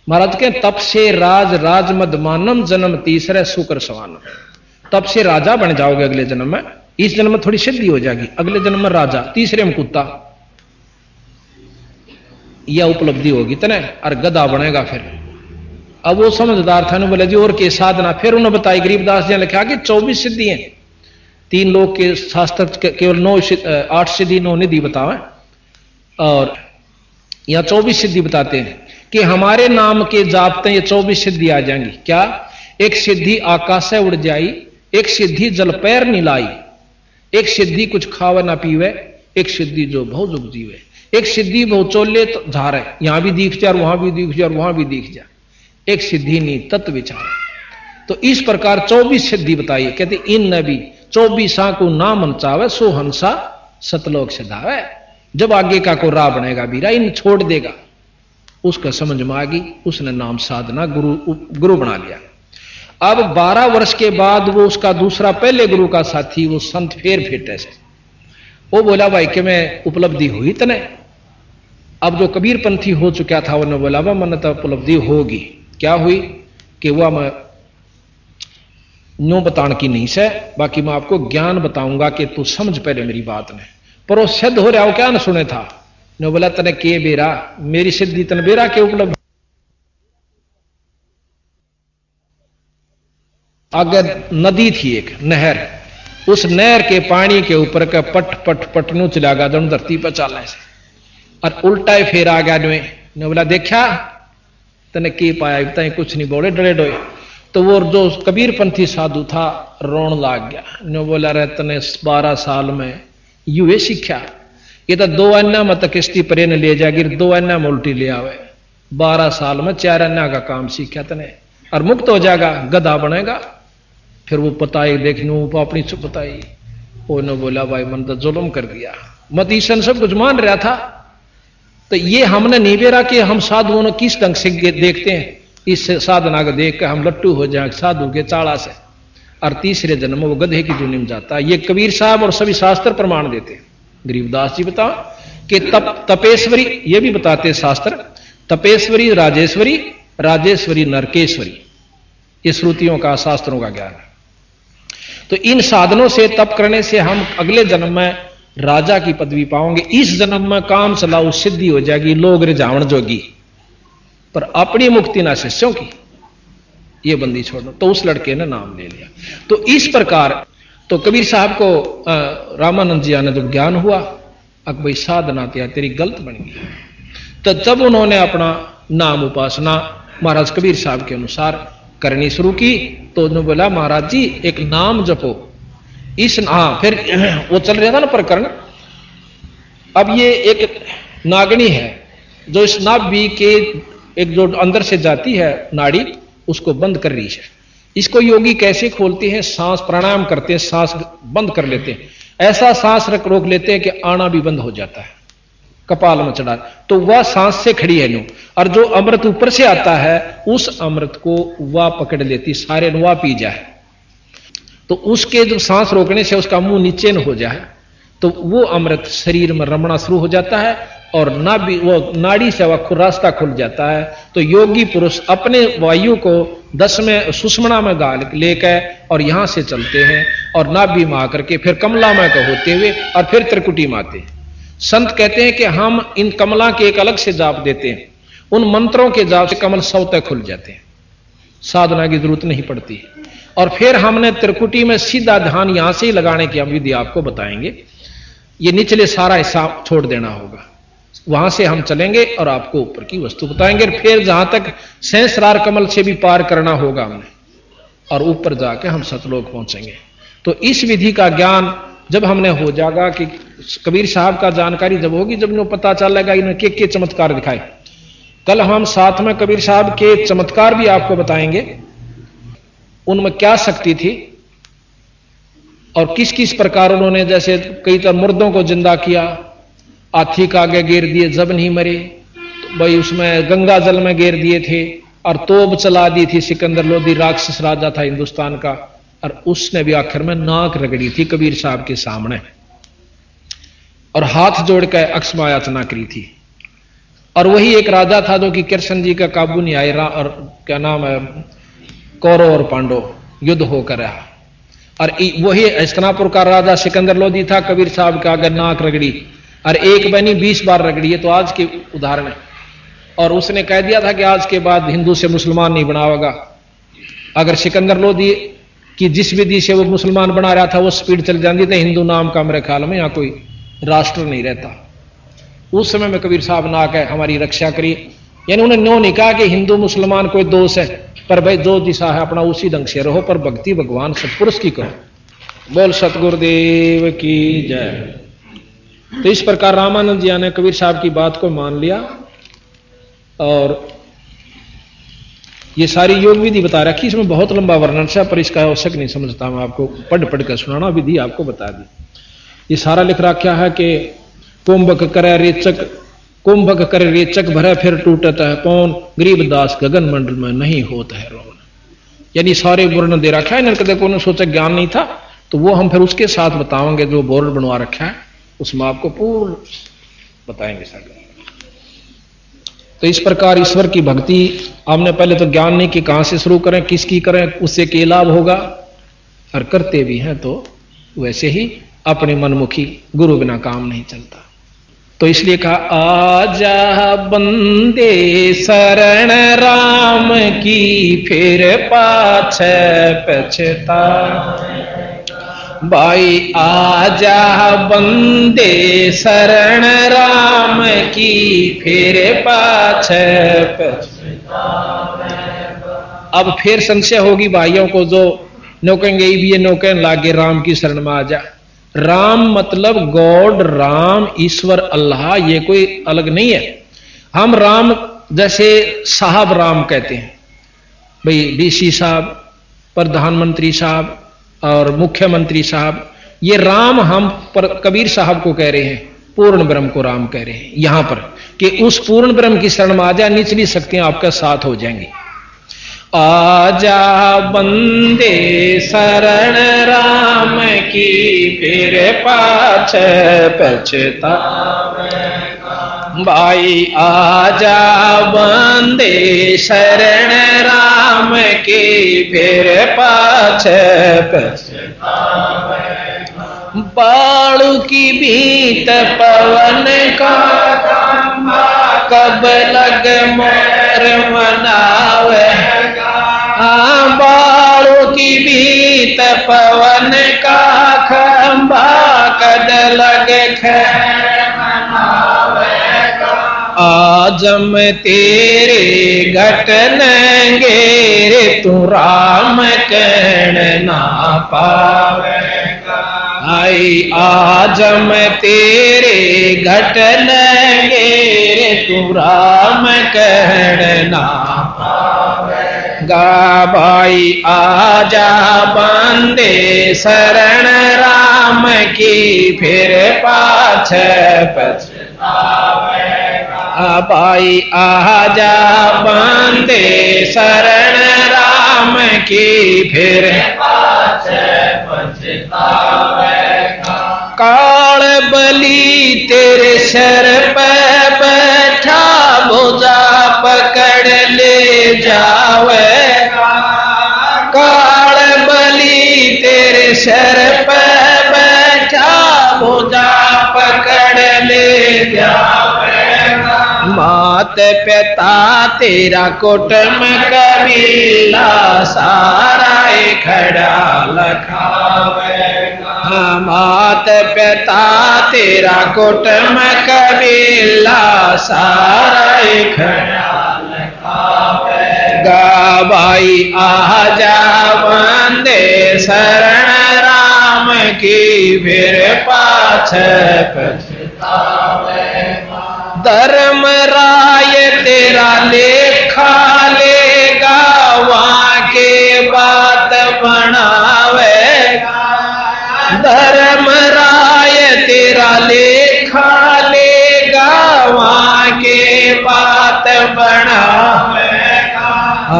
महाराज के तप से राज मद मानम जन्म तीसरे सुकर सवानम, तब से राजा बन जाओगे अगले जन्म में। इस जन्म में थोड़ी सिद्धि हो जाएगी, अगले जन्म में राजा, तीसरे में कुत्ता, यह उपलब्धि होगी तने, और गधा बनेगा फिर। अब वो समझदार था, बोले जी और के साधना, फिर उन्होंने बताई। गरीबदास जी ने लिखा कि 24 सिद्धि हैं, 3 लोग के शास्त्र केवल 8 सिद्धि 9 निधि बतावे, और यहां 24 सिद्धि बताते हैं कि हमारे नाम के जापते ये 24 सिद्धि आ जाएंगी। क्या, एक सिद्धि आकाश से उड़ जाई, एक सिद्धि जल पैर नहीं लाई, एक सिद्धि कुछ खावे ना पीवे, एक सिद्धि जो बहुत जुग जीवे, एक सिद्धि बहुत चोले तो झारे, यहां भी दिख जा, वहां भी दिख जा, वहां भी दिख जा, एक सिद्धि नहीं तत्व विचार। तो इस प्रकार 24 सिद्धि बताइए। कहते इन नबी 24 को ना मन चावे, सो हंसा सतलोक से धावे। जब आगे का को राह बनेगा बीरा, इन छोड़ देगा, उसका समझ में आ गई, उसने नाम साधना गुरु बना लिया। अब 12 वर्ष के बाद वो उसका दूसरा पहले गुरु का साथी वो संत फिर भेटे से वो बोला भाई कि मैं उपलब्धि हुई तने। अब जो कबीर पंथी हो चुका था उन्होंने बोला वह मन तो उपलब्धि होगी। क्या हुई कि वह मैं न्यों बताने की नहीं से, बाकी मैं आपको ज्ञान बताऊंगा कि तू समझ पहले मेरी बात ने। पर वो सिद्ध हो रहा हो क्या न सुने था ने बोला तने के बेरा मेरी सिद्धि तन बेरा के उपलब्ध। आगे नदी थी एक नहर, उस नहर के पानी के ऊपर का पट पट पटनू चला गया दोनों धरती पर चालने से और उल्टा ही फेर आ गया ने बोला देखा तने की पाया बताए कुछ नहीं बोले डरे डोए। तो वो जो कबीर पंथी साधु था रोन लाग गया ने बोला रे तने 12 साल में यूए सीखा ये तो 2 अन्ना मत किश्ती परे ने ले जाएगी 2 अन्ना में उल्टी ले आवे 12 साल में 4 अन्ना का काम सीखा तने और मुक्त हो जाएगा गधा बनेगा। फिर वो पताई देखने वो अपनी चुप बताई उन्होंने बोला भाई मन तो जुल्म कर दिया मत ईशन सब कुछ मान रहा था। तो ये हमने नहीं बेरा कि हम साधुओं ने किस ढंग से देखते हैं इस साधना को देख कर हम लट्टू हो जाए साधु के चाड़ा से और तीसरे जन्म में वो गधे की जुनी में जाता है। ये कबीर साहब और सभी शास्त्र प्रमाण देते हैं। गरीबदास जी बताओ कि तपेश्वरी ये भी बताते शास्त्र तपेश्वरी राजेश्वरी राजेश्वरी नरकेश्वरी ये श्रुतियों का शास्त्रों का ज्ञान है। तो इन साधनों से तप करने से हम अगले जन्म में राजा की पदवी पाओगे। इस जन्म में काम चलाओ सिद्धि हो जाएगी लोग रिझावण जोगी पर अपनी मुक्ति ना शिष्यों की ये बंदी छोड़ो। तो उस लड़के ने नाम ले लिया। तो इस प्रकार तो कबीर साहब को रामानंद जी ने जब ज्ञान हुआ अब भाई साधना तेरी गलत बन गई। तो जब उन्होंने अपना नाम उपासना महाराज कबीर साहब के अनुसार करनी शुरू की तो उन्होंने बोला महाराज जी एक नाम जपो इस फिर वो चल रहा था ना प्रकरण। अब ये एक नागनी है जो इस नाभि के एक जो अंदर से जाती है नाड़ी उसको बंद कर रही है। इसको योगी कैसे खोलते हैं सांस प्राणायाम करते हैं सांस बंद कर लेते हैं ऐसा सांस रोक लेते हैं कि आना भी बंद हो जाता है कपाल में चढ़ा तो वह सांस से खड़ी है नो और जो अमृत ऊपर से आता है उस अमृत को वह पकड़ लेती सारे वह पी जाए। तो उसके जो सांस रोकने से उसका मुंह नीचे न हो जाए तो वो अमृत शरीर में रमना शुरू हो जाता है और नाभि वो नाड़ी से वह रास्ता खुल जाता है। तो योगी पुरुष अपने वायु को 10वें सुषमणा में गाल लेकर और यहां से चलते हैं और नाभि में आकर के फिर कमला में का होते हुए और फिर त्रिकुटी में आते हैं। संत कहते हैं कि हम इन कमला के एक अलग से जाप देते हैं उन मंत्रों के जाप से कमल स्वतः खुल जाते हैं साधना की जरूरत नहीं पड़ती। और फिर हमने त्रिकुटी में सीधा ध्यान यहां से ही लगाने की विधि आपको बताएंगे। ये निचले सारा हिस्सा छोड़ देना होगा वहां से हम चलेंगे और आपको ऊपर की वस्तु बताएंगे। फिर जहां तक सहस्रार कमल से भी पार करना होगा हमने और ऊपर जाके हम सतलोक पहुंचेंगे। तो इस विधि का ज्ञान जब हमने हो जाएगा कि कबीर साहब का जानकारी जब होगी जब इन्हें पता चलेगा इन्हें के चमत्कार दिखाए। कल हम साथ में कबीर साहब के चमत्कार भी आपको बताएंगे उनमें क्या शक्ति थी और किस किस प्रकार उन्होंने जैसे कई तरह मुर्दों को जिंदा किया हाथी का आगे घेर दिए जब नहीं मरे तो भाई उसमें गंगा जल में घेर दिए थे और तोप चला दी थी। सिकंदर लोधी राक्षस राजा था हिंदुस्तान का और उसने भी आखिर में नाक रगड़ी थी कबीर साहब के सामने और हाथ जोड़कर अक्षमा याचना करी थी। और वही एक राजा था जो कि कृष्ण जी का काबू नहीं आया और क्या नाम है कौरव और पांडव युद्ध होकर रहा। और वही हस्तिनापुर का राजा सिकंदर लोधी था कबीर साहब का अगर नाक रगड़ी और एक बनी 20 बार रगड़ी है। तो आज के उदाहरण है और उसने कह दिया था कि आज के बाद हिंदू से मुसलमान नहीं बनाओगा। अगर सिकंदर लोधी की जिस विधि से वो मुसलमान बना रहा था वो स्पीड चल जाती थी हिंदू नाम का मेरे ख्याल में यहाँ कोई राष्ट्र नहीं रहता। उस समय में कबीर साहब ने आकर हमारी रक्षा करी। यानी उन्होंने न्यों नहीं कहा कि हिंदू मुसलमान कोई दोष है पर भाई जो दिशा है अपना उसी ढंग से रहो पर भक्ति भगवान सतपुरुष की करो। बोल सतगुरुदेव की जय। तो इस प्रकार रामानंद जी ने कबीर साहब की बात को मान लिया और ये सारी योग विधि बता रखी। इसमें बहुत लंबा वर्णन है पर इसका आवश्यक नहीं समझता मैं आपको पढ़ पढ़ कर सुनाना विधि आपको बता दी। ये सारा लिख रखा है कि कुंभक करे रेचक भरे फिर टूटत है पौन गरीबदास गगन मंडल में नहीं होता है रोन। यानी सारे वर्ण दे रखा है इन्होंने, कदे को सोचा ज्ञान नहीं था, तो वो हम फिर उसके साथ बताएंगे जो बोर्ड बनवा रखा है उसमें आपको पूर्ण बताएंगे सर। तो इस प्रकार ईश्वर की भक्ति हमने पहले तो ज्ञान नहीं कि कहां से शुरू करें, किसकी करें, उससे क्या लाभ होगा, और करते भी हैं तो वैसे ही अपनी मनमुखी, गुरु बिना काम नहीं चलता। तो इसलिए कहा आजा बंदे शरण राम की, फिर पाछे पछता। भाई आजा बंदे शरण राम की, फिर पाछे पछता। अब फिर संशय होगी भाइयों को जो नौकेंगे भी नौकन लागे राम की शरण में आजा। राम मतलब गॉड, राम ईश्वर अल्लाह, ये कोई अलग नहीं है। हम राम जैसे साहब राम कहते हैं, भाई डीसी साहब, प्रधानमंत्री साहब और मुख्यमंत्री साहब, ये राम हम पर कबीर साहब को कह रहे हैं, पूर्ण ब्रह्म को राम कह रहे हैं यहां पर, कि उस पूर्ण ब्रह्म की शरण में आजा, निचली शक्तियां आपका साथ हो जाएंगी। आजा बंदे शरण राम की, फिर पाछे पछता। भाई आजा बंदे शरण राम की, फिर पाछे पछता। बालू की बीत पवन का, कब लग मोर मनावे। बालों की बीत पवन का, खंबा कद लगे आजम तेरे घटनेंगे रे, तू राम कहन ना पावेगा। आई आजम तेरे घटनेंगे रे, तू राम कहन ना गा। भाई आजा बंदे शरण राम की, फिर पाछे पछतावेगा। भाई आजा बंदे शरण राम की, फिर पाछे पछतावेगा। काल बली तेरे सर पे बैठा, भुजा पकड़ ले जावेगा। काल बली तेरे सर पे बैठा, भुजा पकड़ ले जावेगा। मात पिता तेरा कुटुंब कबीला, सारा खड़ा लखावेगा। मात पिता तेरा कुटुंब कबीला, सारा खड़ा लखावेगा। भाई आजा बंदे शरण राम की, फिर पाछे पछतावेगा। धर्म राय तेरा लेखा लेगा, वहां के बात बनावेगा। धर्म राय तेरा लेखा लेगा, वहां के बात बनावेगा।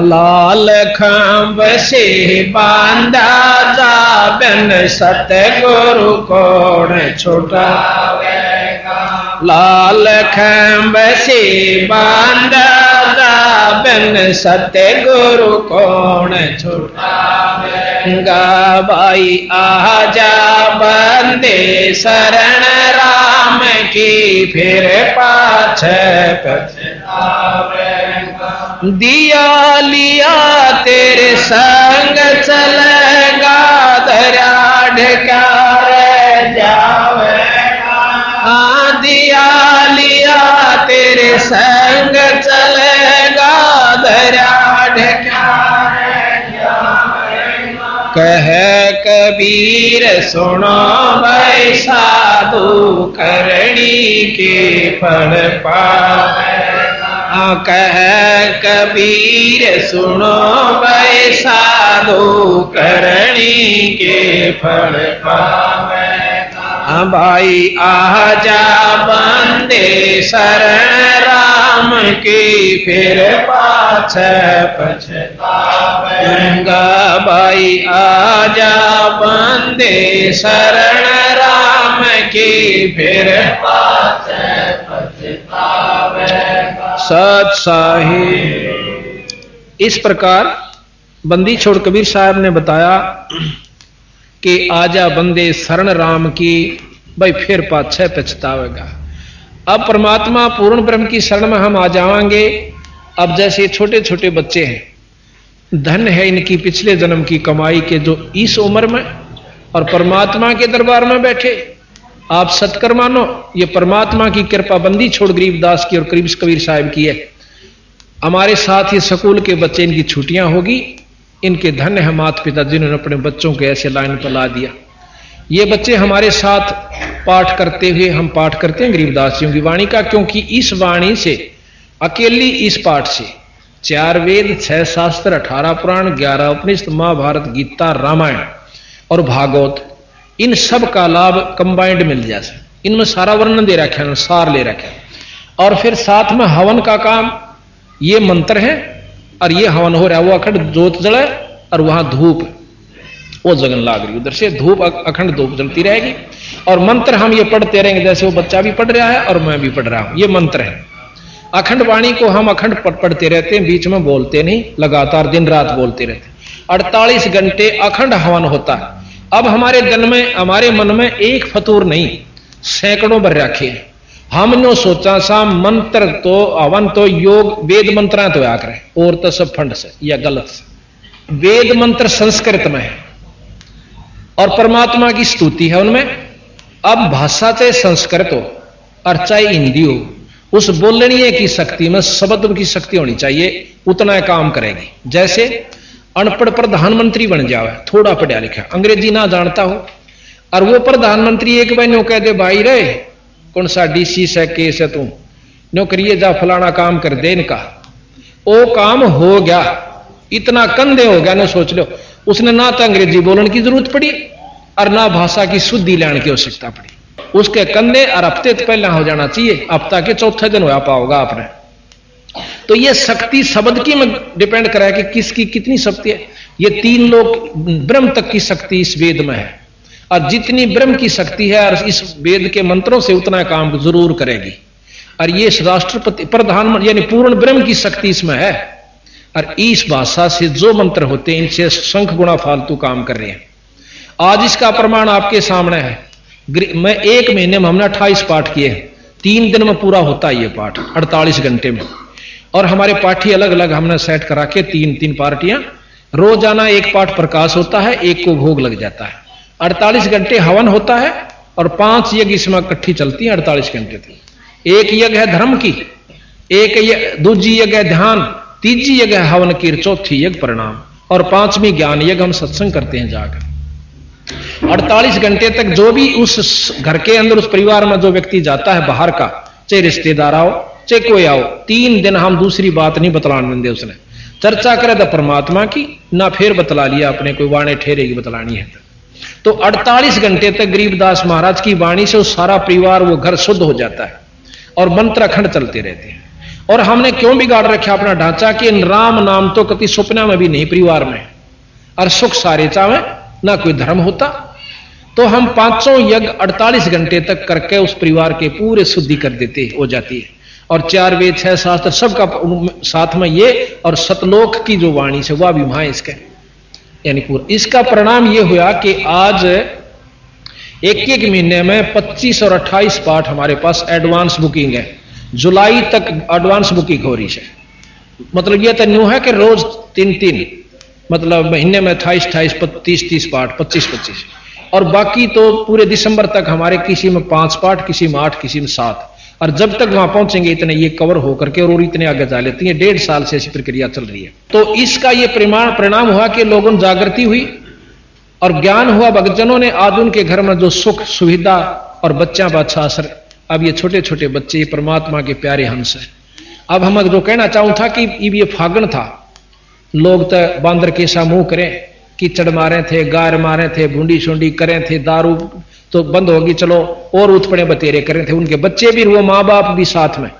लाल खंभ से बांधा जाबन, सतगुरु कौन छुड़ावेगा। लाल खंभ से बांधा जाबन, सतगुरु कौन छुड़ावेगा। भाई आजा बंदे शरण राम की, फिर पाछे पछतावेगा। दिया लिया तेरे संग चलेगा, दरिया ढकार जावेगा। दिया लिया तेरे संग चलेगा, दरिया ढकार जावेगा। कह कबीर सुनो भाई साधु, करनी के फल पावेगा। कह कबीर सुनो भाई साधु, करनी के फल पावेगा। भाई आजा बंदे शरण राम राम की फिर पाछे पछतावे। गंगाबाई आजा बंदे शरण राम की फिर पाछे पछतावे। सत साहिब। इस प्रकार बंदी छोड़ कबीर साहब ने बताया कि आजा बंदे शरण राम की, भाई फिर पाछे पछतावेगा। अब परमात्मा पूर्ण ब्रह्म की शरण में हम आ जाएंगे। अब जैसे छोटे छोटे बच्चे हैं, धन है इनकी पिछले जन्म की कमाई के जो इस उम्र में और परमात्मा के दरबार में बैठे। आप सत्कर मानो, ये परमात्मा की कृपा बंदी छोड़ गरीबदास की और कबीर साहब की है। हमारे साथ ही स्कूल के बच्चे, इनकी छुट्टियां होगी, इनके धन्य है माता पिता जिन्होंने अपने बच्चों को ऐसे लाइन पर ला दिया। ये बच्चे हमारे साथ पाठ करते हुए, हम पाठ करते हैं गरीबदासियों की वाणी का, क्योंकि इस वाणी से, अकेली इस पाठ से 4 वेद, 6 शास्त्र, 18 पुराण, 11 उपनिषद, महाभारत, गीता, रामायण और भागवत, इन सब का लाभ कंबाइंड मिल जाए। इनमें सारा वर्णन दे रखा है, सार ले रखा है। और फिर साथ में हवन का काम, ये मंत्र है और ये हवन हो रहा है। वो अखंड जोत जले और वहां धूप वो जगन लाग रही, उधर से धूप अखंड धूप जलती रहेगी। और मंत्र हम ये पढ़ते रहेंगे, जैसे वो बच्चा भी पढ़ रहा है और मैं भी पढ़ रहा हूं। ये मंत्र है, अखंड वाणी को हम अखंड पढ़ते रहते हैं, बीच में बोलते नहीं, लगातार दिन रात बोलते रहते। 48 घंटे अखंड हवन होता है। अब हमारे दिन में, हमारे मन में एक फतूर नहीं, सैकड़ों भर रखे हैं। हमने सोचा सा मंत्र तो हवन तो योग वेद मंत्र तो आ करे, और तो सब फंड से या गलत से। वेद मंत्र संस्कृत में है और परमात्मा की स्तुति है उनमें। अब भाषा चाहे संस्कृत हो और चाहे हिंदी हो, उस बोलने की शक्ति में शब्द की शक्ति होनी चाहिए, उतना काम करेगी। जैसे अनपढ़ प्रधानमंत्री बन जावे, थोड़ा पढ़ा लिखा, अंग्रेजी ना जानता हो, और वो प्रधानमंत्री एक बार नो कह दे, भाई रे कौन सा डीसी से केस है, तू नो करिए जा फलाना काम कर दे इनका, वो काम हो गया, इतना कंधे हो गया। ना सोच लो, उसने ना तो अंग्रेजी बोलने की जरूरत पड़ी और ना भाषा की शुद्धि लेने की आवश्यकता पड़ी। उसके कंधे और हफ्ते तो पहले हो जाना चाहिए, हफ्ता के चौथे दिन हो पाओगा आपने। तो ये शक्ति शब्द की में डिपेंड करा है कि किसकी कितनी शक्ति है। ये 3 लोग ब्रह्म तक की शक्ति इस वेद में है, और जितनी ब्रह्म की शक्ति है और इस वेद के मंत्रों से उतना काम जरूर करेगी। और ये राष्ट्रपति प्रधानमंत्री यानी पूर्ण ब्रह्म की शक्ति इसमें है, और इस भाषा से जो मंत्र होते हैं इनसे शंख गुणा फालतू काम कर रहे हैं। आज इसका प्रमाण आपके सामने है। मैं 1 महीने में हमने 28 पाठ किए हैं, 3 दिन में पूरा होता है ये पाठ, 48 घंटे में। और हमारे पाठी अलग अलग हमने सेट करा के 3-3 पार्टियां, रोजाना 1 पाठ प्रकाश होता है, 1 को भोग लग जाता है। 48 घंटे हवन होता है और 5 यज्ञ इसमें इकट्ठी चलती है 48 घंटे तक। 1 यज्ञ है धर्म की, 1 दूजी यज्ञ है ध्यान, तीजी यज्ञ है हवन की, चौथी यज्ञ परिणाम, और 5वीं ज्ञान यज्ञ हम सत्संग करते हैं जाकर। 48 घंटे तक जो भी उस घर के अंदर, उस परिवार में जो व्यक्ति जाता है बाहर का, चाहे रिश्तेदार आओ चाहे कोई आओ, 3 दिन हम दूसरी बात नहीं बतलाने देंगे। उसने चर्चा करे तो परमात्मा की, ना फिर बतला लिया अपने कोई वाणी ठहरेगी बतलानी है तो 48 घंटे तक गरीबदास महाराज की वाणी से उस सारा परिवार, वो घर शुद्ध हो जाता है और मंत्र अखंड चलते रहते हैं। और हमने क्यों बिगाड़ रखा अपना ढांचा कि राम नाम तो कति सपना में भी नहीं परिवार में, और सुख सारे चावे ना कोई धर्म होता। तो हम 5 यज्ञ 48 घंटे तक करके उस परिवार के पूरे शुद्धि कर देते हो जाती है। और 4 वेद 6 शास्त्र सबका साथ में ये, और सतलोक की जो वाणी से वह भी वहां इसके यानी पूरा। इसका परिणाम ये हुआ कि आज 1-1 महीने में 25 और 28 पाठ हमारे पास एडवांस बुकिंग है। जुलाई तक एडवांस बुकिंग हो रही है। मतलब यह तो न्यू है कि रोज 3-3, मतलब महीने में 28-28, 30-30 पाठ, 25-25, और बाकी तो पूरे दिसंबर तक हमारे किसी में 5 पाठ, किसी में 8, किसी में 7। और जब तक वहां पहुंचेंगे इतने ये कवर होकर के और इतने आगे जा लेती है। 1.5 साल से ऐसी प्रक्रिया चल रही है। तो इसका ये परिणाम हुआ कि लोगों में जागृति हुई और ज्ञान हुआ भक्तजनों ने। आज उनके घर में जो सुख सुविधा और बच्चा का अच्छा असर, अब ये छोटे छोटे बच्चे ये परमात्मा के प्यारे हंस है। अब हम जो कहना चाहूं था कि ये फागण था, लोग तो बांदर के सा मुंह करें, कीचड़ मारे थे, गार मारे थे, बूंदी शुंडी करें थे, दारू तो बंद होगी, चलो और उत्पड़े बतेरे करें थे, उनके बच्चे भी वो माँ बाप भी साथ में।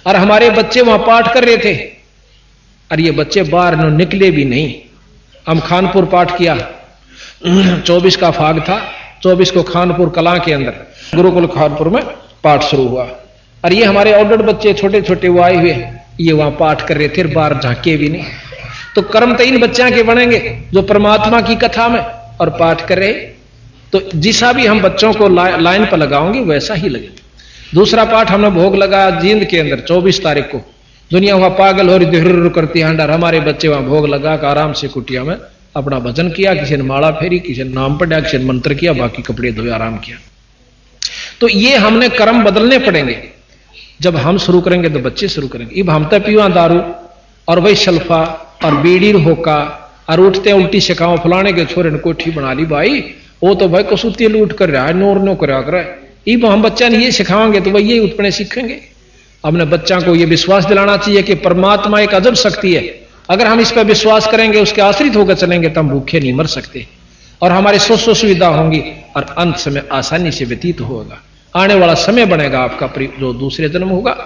और हमारे बच्चे वहां पाठ कर रहे थे और ये बच्चे बाहर न निकले भी नहीं। हम खानपुर पाठ किया, 24 का फाग था, 24 को खानपुर कला के अंदर गुरुकुल खानपुर में पाठ शुरू हुआ। और ये हमारे ऑर्डर बच्चे छोटे छोटे वो आए हुए, ये वहां पाठ कर रहे थे, बाहर झांके भी नहीं। तो कर्म तो इन बच्चों के बनेंगे जो परमात्मा की कथा में और पाठ कर रहे। तो जिसा भी हम बच्चों को लाइन पर लगाओगे वैसा ही लगे। दूसरा पाठ हमने भोग लगाया जींद के अंदर 24 तारीख को। दुनिया वहां पागल हो रही करती है, हमारे बच्चे वहां भोग लगा कर आराम से कुटिया में अपना भजन किया, किसी ने माला फेरी, किसी ने नाम पढ़ा, किसी ने मंत्र किया, बाकी कपड़े धोए आराम किया। तो ये हमने कर्म बदलने पड़ेंगे। जब हम शुरू करेंगे तो बच्चे शुरू करेंगे। अब हम तो पीवा दारू और वही शल्फा और बीड़ी होका और उठते उल्टी सिखाओ फलाने के छोरे ने कोठी बना ली, भाई वो तो भाई कसूती लूट कर रहा है, नोर नो करा कर। अब हम बच्चा ने ये सिखाएंगे तो वही यही उत्पन्न सीखेंगे। हमने बच्चा को ये विश्वास दिलाना चाहिए कि परमात्मा एक अजब शक्ति है। अगर हम इस पर विश्वास करेंगे, उसके आश्रित होकर चलेंगे तो हम भूखे नहीं मर सकते और हमारी सुख सुविधा होंगी और अंत समय आसानी से व्यतीत होगा। आने वाला समय बनेगा आपका जो दूसरे जन्म होगा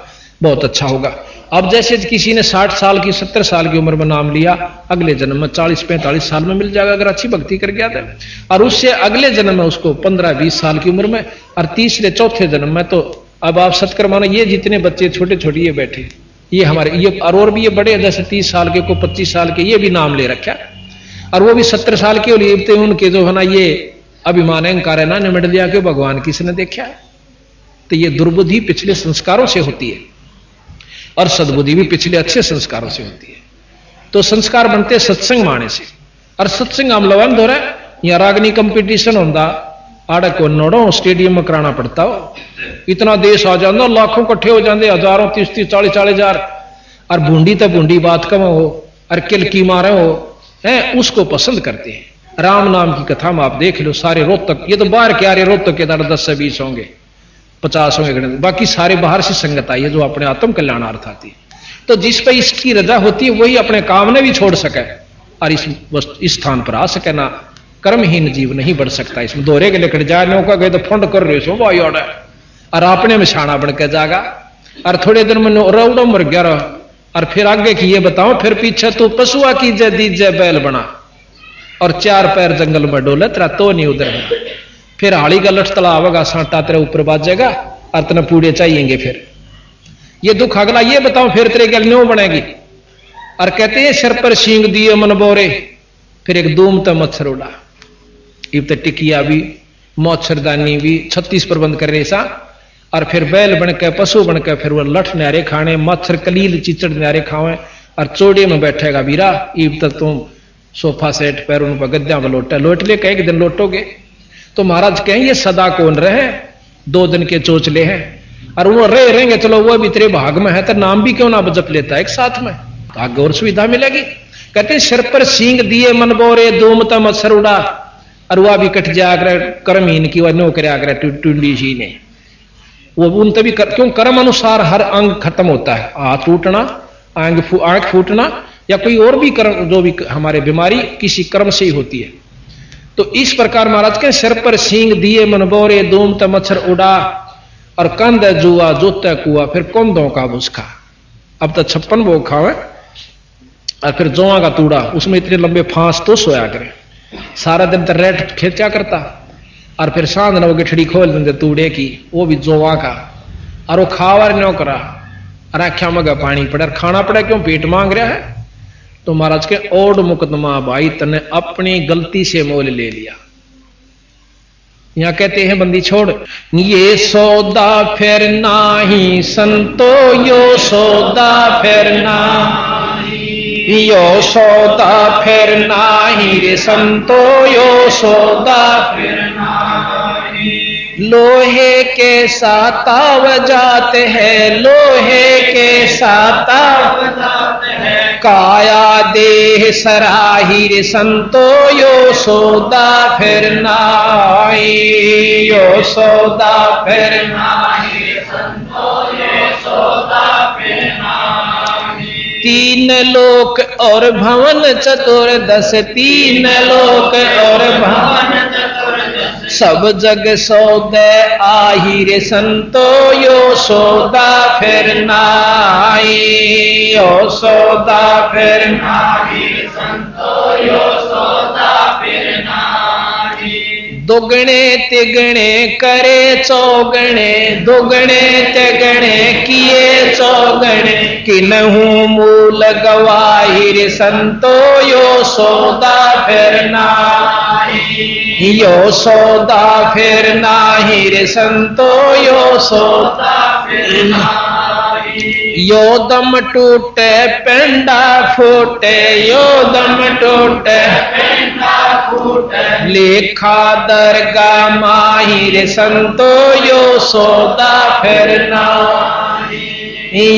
बहुत अच्छा होगा। अब जैसे किसी ने 60 साल की 70 साल की उम्र में नाम लिया, अगले जन्म में 40-45 साल में मिल जाएगा अगर अच्छी भक्ति कर गया था। और उससे अगले जन्म में उसको 15-20 साल की उम्र में और तीसरे चौथे जन्म में। तो अब आप सत्कर मानो ये जितने बच्चे छोटे छोटे ये बैठे, ये हमारे ये और भी ये बड़े जैसे 30 साल के को 25 साल के ये भी नाम ले रखा और वो भी 70 साल के लिए उनके जो है ना ये अभिमान अहंकार है ना निमट लिया कि भगवान किसने देखा है। तो ये दुर्बुद्धि पिछले संस्कारों से होती है और सद्बुद्धि भी पिछले अच्छे संस्कारों से होती है। तो संस्कार बनते सत्संग माने से और सत्संग हम लवन हो रहा या रागनी कंपटीशन होता आड़े को नोड़ो स्टेडियम में कराना पड़ता हो। इतना देश आ जाता, लाखों इकट्ठे हो जाते, हजारों 30-30 40-40 हजार और बूंदी तो बूंदी बात कम हो और किलकी मारे हो है, उसको पसंद करते हैं। राम नाम की कथा में आप देख लो, सारे रोहतक, ये तो बाहर के आ रहे रोहतक के 10 से 20 होंगे, 50 होंगे, बाकी सारे बाहर से संगत आई है जो अपने आत्म कल्याणार्थ आती है। तो जिस पर इसकी रजा होती है वही अपने काम ने भी छोड़ सके और इस स्थान पर आ सके ना। कर्महीन जीव नहीं बढ़ सकता। इसमें दोहरे के लेकर जाने का गए तो फंड कर रहे सो भाई और अपने में शाना बढ़ के जागा और थोड़े दिन में रौड़ो मर गया और फिर आगे की ये बताओ, फिर पीछे तू पशुआ की जय दीजय बैल बना और 4 पैर जंगल में डोले तेरा तो नहीं उधर है। फिर हाड़ी का लठ तला आवेगा, सांटा तेरे ऊपर बाजेगा और तेने पूड़े चाहिएंगे। फिर ये दुख अगला ये बताओ फिर तेरे गल न्यों बनेगी। और कहते हैं सिर पर सींग दिए मन बोरे, फिर एक धूम तो मच्छर उड़ा। इब तो टिकिया भी मच्छरदानी भी 36 प्रबंध कर रहे सा और फिर बैल बनकर पशु बनकर फिर वो लठ न्यारे खाने, मच्छर कलील चिचड़ न्यारे खावे और चोड़े में बैठेगा वीरा। इब तक तुम सोफा सेट पैर उन पर गद्दा में लौट ले एक दिन लौटोगे। तो महाराज कहें ये सदा कौन रहे, 2 दिन के चोचले हैं और वो रहेंगे, चलो वो भी तेरे भाग में है तो नाम भी क्यों ना जप लेता है एक साथ में, तो आगे और सुविधा मिलेगी। कहते सिर पर सींग दिए मन बोरे, धूमता मच्छर उड़ा और वह भी कट जाकर कर्महीन की वह नो कर टूंडी सी ने वो उन तभी क्यों कर्म अनुसार हर अंग खत्म होता है। हाथ टूटना, आंख फूटना या कोई और भी कर्म जो भी हमारे बीमारी किसी कर्म से ही होती है। तो इस प्रकार महाराज के सिर पर सींग दिए मन बोरे, धूमता मच्छर उड़ा और कंध जुआ जोता कुआ, फिर कंधों का भुसखा। अब तो 56 भोग खावे और फिर जोआ का तूड़ा, उसमें इतने लंबे फांस तो सोया करे, सारा दिन तो रेट खींचा करता और फिर सांझ न गिठड़ी खोल देते तूड़े की, वो भी जोआ का और वो खावर नो करा और आख्या मगा पानी पड़ा खाना पड़ा क्यों पेट मांग रहा है। तो महाराज के ओड मुकदमा भाई तने अपनी गलती से मोल ले लिया। यहां कहते हैं बंदी छोड़, ये सौदा फिर नाही संतो यो सौदा फिर नाही, यो सौदा फिर नाही रे संतो यो सौदा फिर नाही। लोहे के साता बजाते हैं, लोहे के साता बजाते हैं, काया देह सराही रे संतो यो सौदा फिर नाही, यो सौदा फिर नाही रे संतो यो सौदा फिर नाही। 3 लोक और भवन चतुर्दश, 3 लोक और भवन चतुर्दश, सब जग सौदे आही रे संतो यो सौदा फिर नाई, यो सौदा फिर नाई संतो यो सौदा फिर नाई। दुगने तिगने करे चौगने, दुगने तिगने किए चौगने, किन्हू मूल गवाही रे संतो यो सौदा फिर नाई, यो सौदा फिर नाही रे संतो यो सौदा फिर नाही। यो दम टूटे पेंडा फूटे, यो दम टूटे पेंडा फूटे, लेखा दरगा माही रे संतो यो सौदा फिर नाही,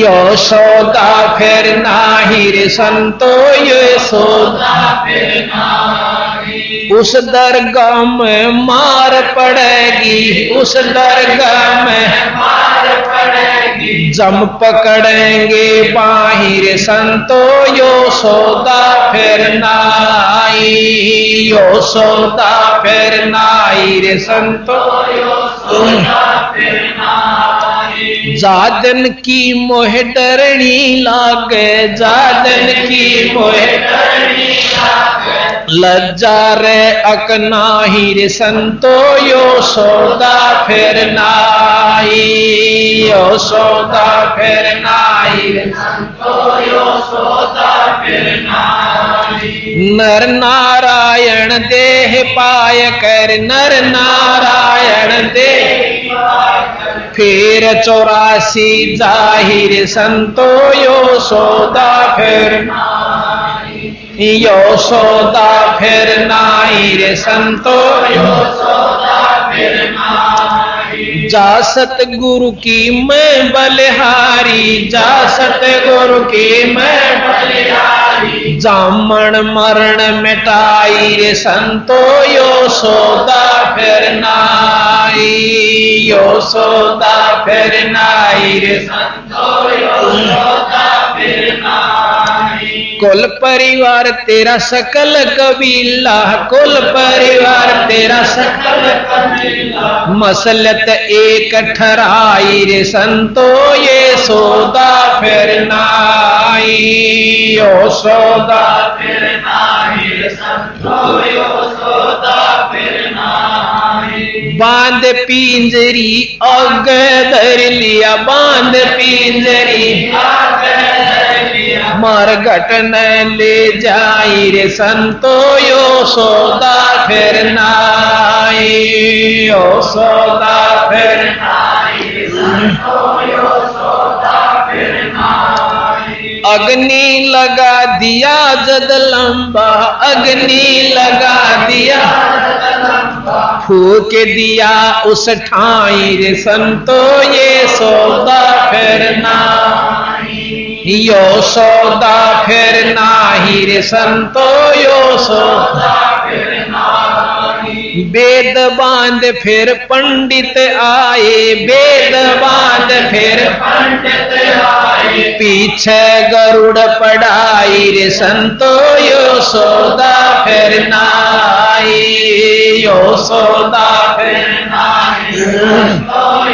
यो सौदा फिर नाही रे संतो यो सौदा फिर नाही। उस दरगाह में मार पड़ेगी, उस दरगाह में मार पड़ेगी, जम पकड़ेंगे बाहिर संतो यो सौदा फिर नाई, यो सौदा फिर नाई रे संतो यो सौदा फिर नाई। जादन की मोह डरनी लागे, जादन की मोह डरनी लागे, लज्जा रे अकनाही रे संतो यो सौदा फिर नाई, यो सौदा फिर नाई रे संतो यो सौदा फिर नाई। नर नारायण देह पाय कर, नर नारायण देह फिर 84 जाहिर संतो यो सौदा फिर नाई, यो सौदा फिर नाई रे संतो यो सौदा फिर नाई। जा सतगुरु की मैं बलिहारी, जा सतगुरु की मैं बलिहारी, जामन मरण मिटाई रे संतो यो सौदा फिर नाई, यो सौदा फिर नाई रे संतो यो सौदा फिर नाई। कुल परिवार तेरा सकल कबीला, कुल परिवार तेरा सकल कबीला, मसलत एक ठहराई रे संतो ये सौदा फिर नाई, यो सौदा फिर नाई रे संतो यो सौदा फिर नाई। बांध पिंजरी आग धर लिया, बांध पिंजरी आग धर लिया, मार घटन ले जाई रे संतो यो सौदा फिर नाई, यो सौदा फिर नाई रे संतो यो सौदा फिर नाई। अग्नि लगा दिया जद लंबा, अग्नि लगा दिया फूक दिया उस ठाई रे संतो ये सौदा फिर नाई, यो सौदा फिर नाही रे संतो यो सौदा फिर नाही। वेद बांध फिर पंडित आए, वेद बांध फिर पंडित आए, पीछे गरुड़ पढ़ाई रे संतो यो सौदा फिर नाई, यो सौदा फिर नाई,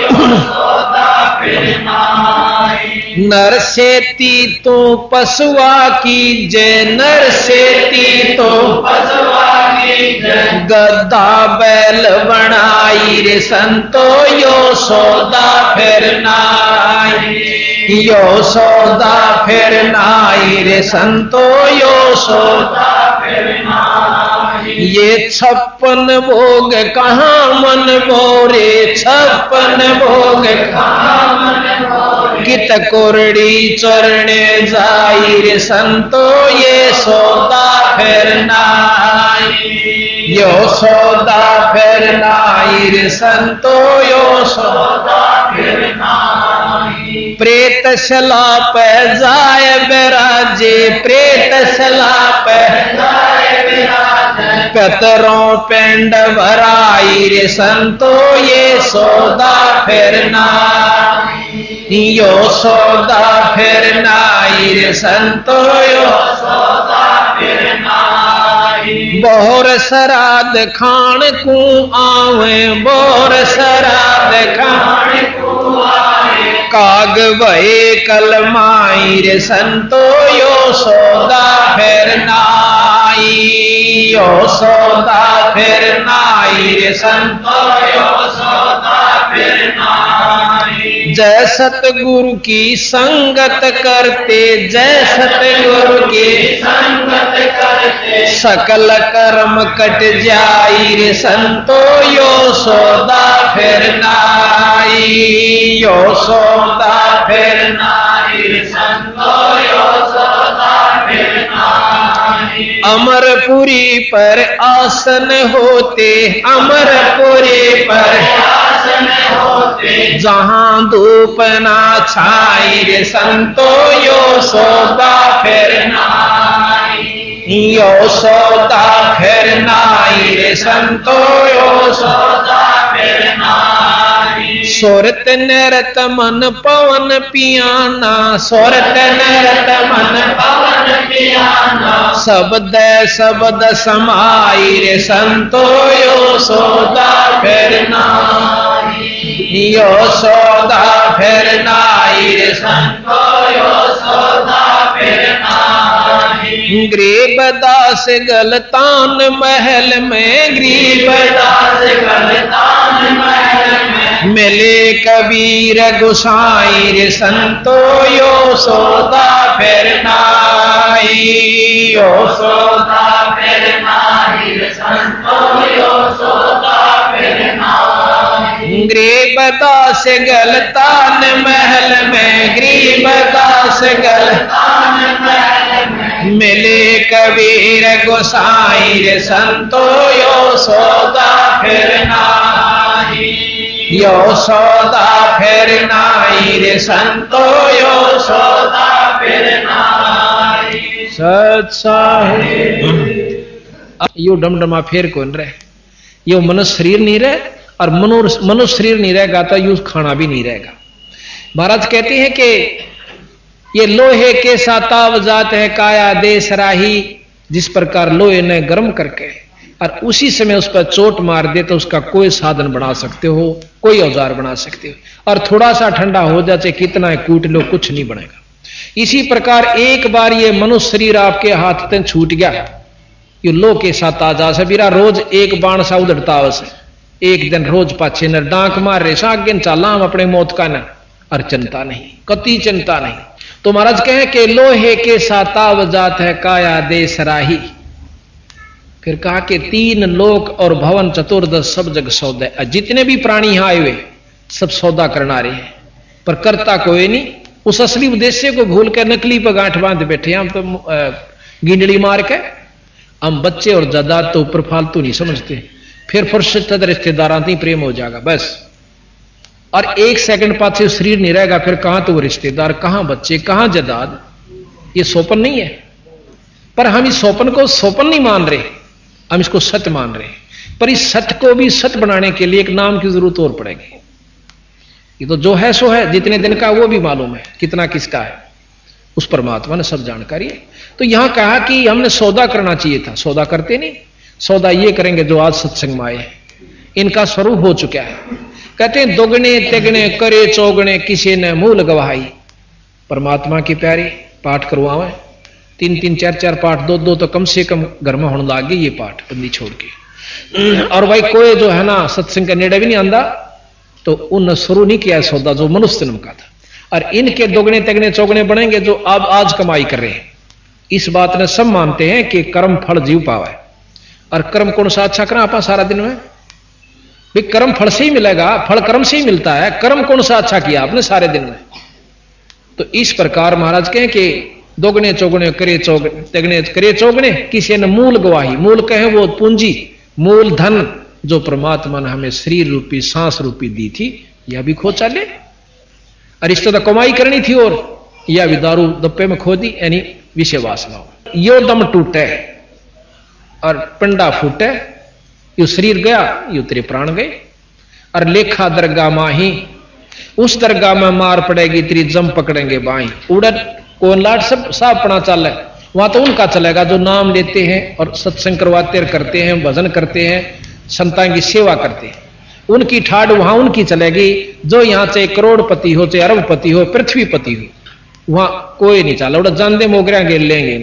यो सौदा फिर नाई। नर सेती तो पशुआ की जय, नर सेती तो पशुआ की जय, गद्दा बैल बनाई रे संतो यो सौदा फिर नाई, यो सौदा फिर नाई रे संतो यो सौदा फिर नाई। ये 56 भोग कहाँ मन बोरे, 56 भोग कहाँ मन बोरे, कित कोरड़ी चरणे जाई रे संतो ये सौदा फिर नाई, यो सौदा फिर नाई रे संतो यो सौदा फिर नाई। प्रेत शला पे जाए बिराजे, प्रेत शला पे जाए बिराजे, पतरों पेंड भराई रे संतो ये सौदा फिर नाई, यो सौदा फिर नाई रे संतो यो सौदा फिर नाई। बोर श्राद्ध खान को आवे, बोर श्राद्ध खान को आवे, काग भये कलमाई रे संतो यो सौदा फिर नाई, यो सौदा फिर नाई रे संतो यो सौदा फिर नाई। जय सतगुरु की संगत करते, जय सतगुरु की संगत करते, सकल कर्म कट जाई रे संतो यो सौदा फिर नाई, यो सौदा फिर नाई रे संतो यो सौदा फिर नाई। अमरपुरी पर आसन होते, अमरपुरी पर आसन होते, जहां धूप ना छाई रे संतो यो सौदा फिर नाई, यो सौदा फिर नाई रे संतो यो सौदा फिर नाई। सोरत नरत मन पवन पियाना, सोरत नरत मन पवन पियाना, शब्द शब्द समाई रे संतो यो सौदा फिर नाई, यो सौदा फिर नाई रे संतो यो सौदा फिर नाई। गरीबदास गलतान महल में, गरीबदास गलतान महल में, मिले कबीर गुसाई रे संतो यो सौदा फिर नाई, यो सौदा फिर नाई रे संतो यो सौदा फिर नाई। गरीबदास गलतान महल में, गरीबदास गलतान महल में, मिले कबीर गोसाई रे संतो यो सौदा फिर नाई, यो सौदा फिर नाई रे संतो यो सौदा फिर नाई। सत साहिब यो डमडमा फेर कौन रहे, यो मनुष्य शरीर नहीं रहे, और मनुष्य शरीर नहीं रहेगा तो यूं खाना भी नहीं रहेगा। महाराज कहते हैं कि ये लोहे के साताव जात है काया देश राही, जिस प्रकार लोहे ने गर्म करके और उसी समय उस पर चोट मार दे तो उसका कोई साधन बना सकते हो, कोई औजार बना सकते हो, और थोड़ा सा ठंडा हो जाए चाहे कितना कूट लो कुछ नहीं बनेगा। इसी प्रकार एक बार ये मनुष्य शरीर आपके हाथ से छूट गया, ये लो के साथ आ जा सबीरा रोज एक बाण सा उधड़ता है, एक दिन रोज पाछे न डांक मार रहे सागिन चाला हम अपने मौत का न, और चिंता नहीं, कति चिंता नहीं। तो महाराज कहे कि लोहे के साताव जात है काया देश राही। फिर कहा कि तीन लोक और भवन चतुर्दश सब जग सौदा, जितने भी प्राणी यहां आए हुए सब सौदा करना रहे हैं, पर करता कोई नहीं। उस असली उद्देश्य को भूल कर नकली पर गांठ बांध बैठे हम तो गिंडली मार के। हम बच्चे और जायदाद तो ऊपर फालतू नहीं समझते, फिर फुर्सत रिश्तेदारां ही प्रेम हो जाएगा बस, और एक सेकंड पाछे शरीर नहीं रहेगा, फिर कहां तो वो रिश्तेदार, कहां बच्चे, कहां जायदाद। ये सोपन नहीं है, पर हम इस सोपन को सोपन नहीं मान रहे, हम इसको सत्य मान रहे हैं। पर इस सत्य को भी सत्य बनाने के लिए एक नाम की जरूरत और पड़ेगी। ये तो जो है सो है, जितने दिन का वो भी मालूम है, कितना किसका है उस परमात्मा ने सब जानकारी है। तो यहां कहा कि हमने सौदा करना चाहिए था, सौदा करते नहीं। सौदा ये करेंगे जो आज सत्संग में आए, इनका स्वरूप हो चुका है। कहते हैं दोगुने तिगने करे चौगुने किसी ने मूल गवाही। परमात्मा की प्यारी पाठ करवावे, 3-3 4-4 पाठ, 2-2 तो कम से कम घर में होने लग गए ये पाठ बंदी छोड़ के। और भाई कोई जो है ना सत्संग के नेड़े भी नहीं आंदा, तो उन शुरू नहीं किया सौदा जो मनुष्य जन्म का था। और इनके दोगुने तिगने चौगुने बनेंगे जो अब आज कमाई कर रहे हैं। इस बात ने सब मानते हैं कि कर्म फल जीव पावे, और कर्म कौन सा अच्छा करा आप सारा दिन में, भाई कर्म फल से ही मिलेगा, फल कर्म से ही मिलता है। कर्म कौन सा अच्छा किया आपने सारे दिन में। तो इस प्रकार महाराज कहें कि दोगुने चौगुने करे चौगुने तिगने करे चौगुने किसी ने मूल गवाही। मूल कहे वो पूंजी, मूल धन जो परमात्मा ने हमें शरीर रूपी सांस रूपी दी थी, यह भी खो चले। और इस तो कमाई करनी थी, और यह भी दारू दप्पे में खो दी, यानी विषय वासना। यो दम टूटे और पिंडा फूटे, यो शरीर गया, यो तेरे प्राण गए। और लेखा दरगाह माही, उस दरगाह में मार पड़ेगी तेरी जम पकड़ेंगे बाई। उड़न कौन लाट सब अपना चाल है, वहां तो उनका चलेगा जो नाम लेते हैं और सत्संग करवाते करते हैं, भजन करते हैं, संतान की सेवा करते हैं। उनकी ठाड़ वहां उनकी चलेगी। जो यहां चाहे करोड़पति हो, चाहे अरबपति हो, पृथ्वीपति हो, वहां कोई नहीं चला। उड़ा जानदे मोगरिया गेल लेंगे,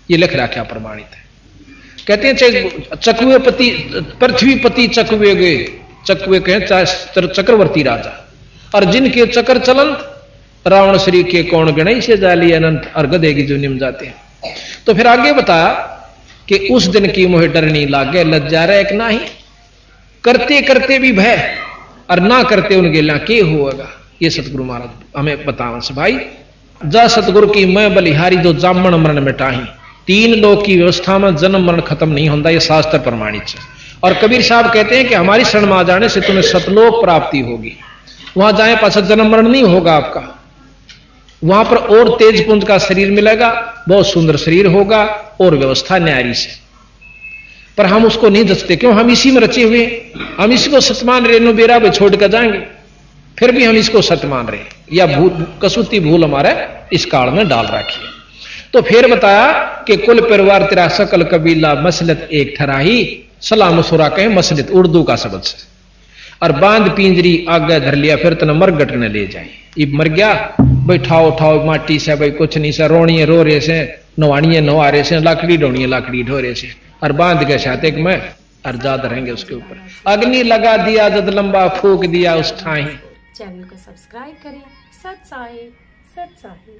ये लिख रखा प्रमाणित है। कहते हैं चाहे चकुए पति, पृथ्वीपति चकुए गए, चकुए कहें चाहे चक्रवर्ती राजा, और जिनके चक्र चलंत रावण श्री के कौन गणेश से जाली अनंत, और गधे की जो निम जाते हैं। तो फिर आगे बताया कि उस दिन की मोहे डर नहीं लागे, लज्जा रहे एक नाही, करते करते भी भय, और ना करते उनके ला के होगा। ये सतगुरु महाराज हमें बतावा से भाई। जा सतगुरु की मैं बलिहारी जो जामन मरण मिटाही, 3 लोक की व्यवस्था में जन्म मरण खत्म नहीं होता, ये शास्त्र प्रमाणित है। और कबीर साहब कहते हैं कि हमारी शरण में आ जाने से तुम्हें सतलोक प्राप्ति होगी। वहां जाए पाछा जन्म मरण नहीं होगा आपका, वहां पर और तेज पुंज का शरीर मिलेगा, बहुत सुंदर शरीर होगा और व्यवस्था न्यारी से। पर हम उसको नहीं जचते, क्यों? हम इसी में रचे हुए, हम इसी को सत्य मान रहे, नो बेरा पे छोड़ कर जाएंगे, फिर भी हम इसको सत्य मान रहे, या कसूती भूल हमारे इस काल में डाल रखी है। तो फिर बताया कि कुल परिवार तेरा सकल कबीला मसलत एक ठराही, सलाम सुरा कहे मसलत उर्दू का शब्द से, और बांध पिंजरी आगे धर लिया, फिर तना मरगट न ले जाए। ये मर गया भाई, ठाओ ठाओ माटी से भाई कुछ नहीं से, रोणिए रो रहे से, नवाणिए नवा रहे से, लाकड़ी ढोणिए लाकड़ी ढो रहे से, और बांध के साथ एक में और जाद रहेंगे उसके ऊपर। अग्नि लगा दिया जद लंबा फूक दिया उस ठाही। चैनल को सब्सक्राइब करें। सत साहिब, सत साहिब।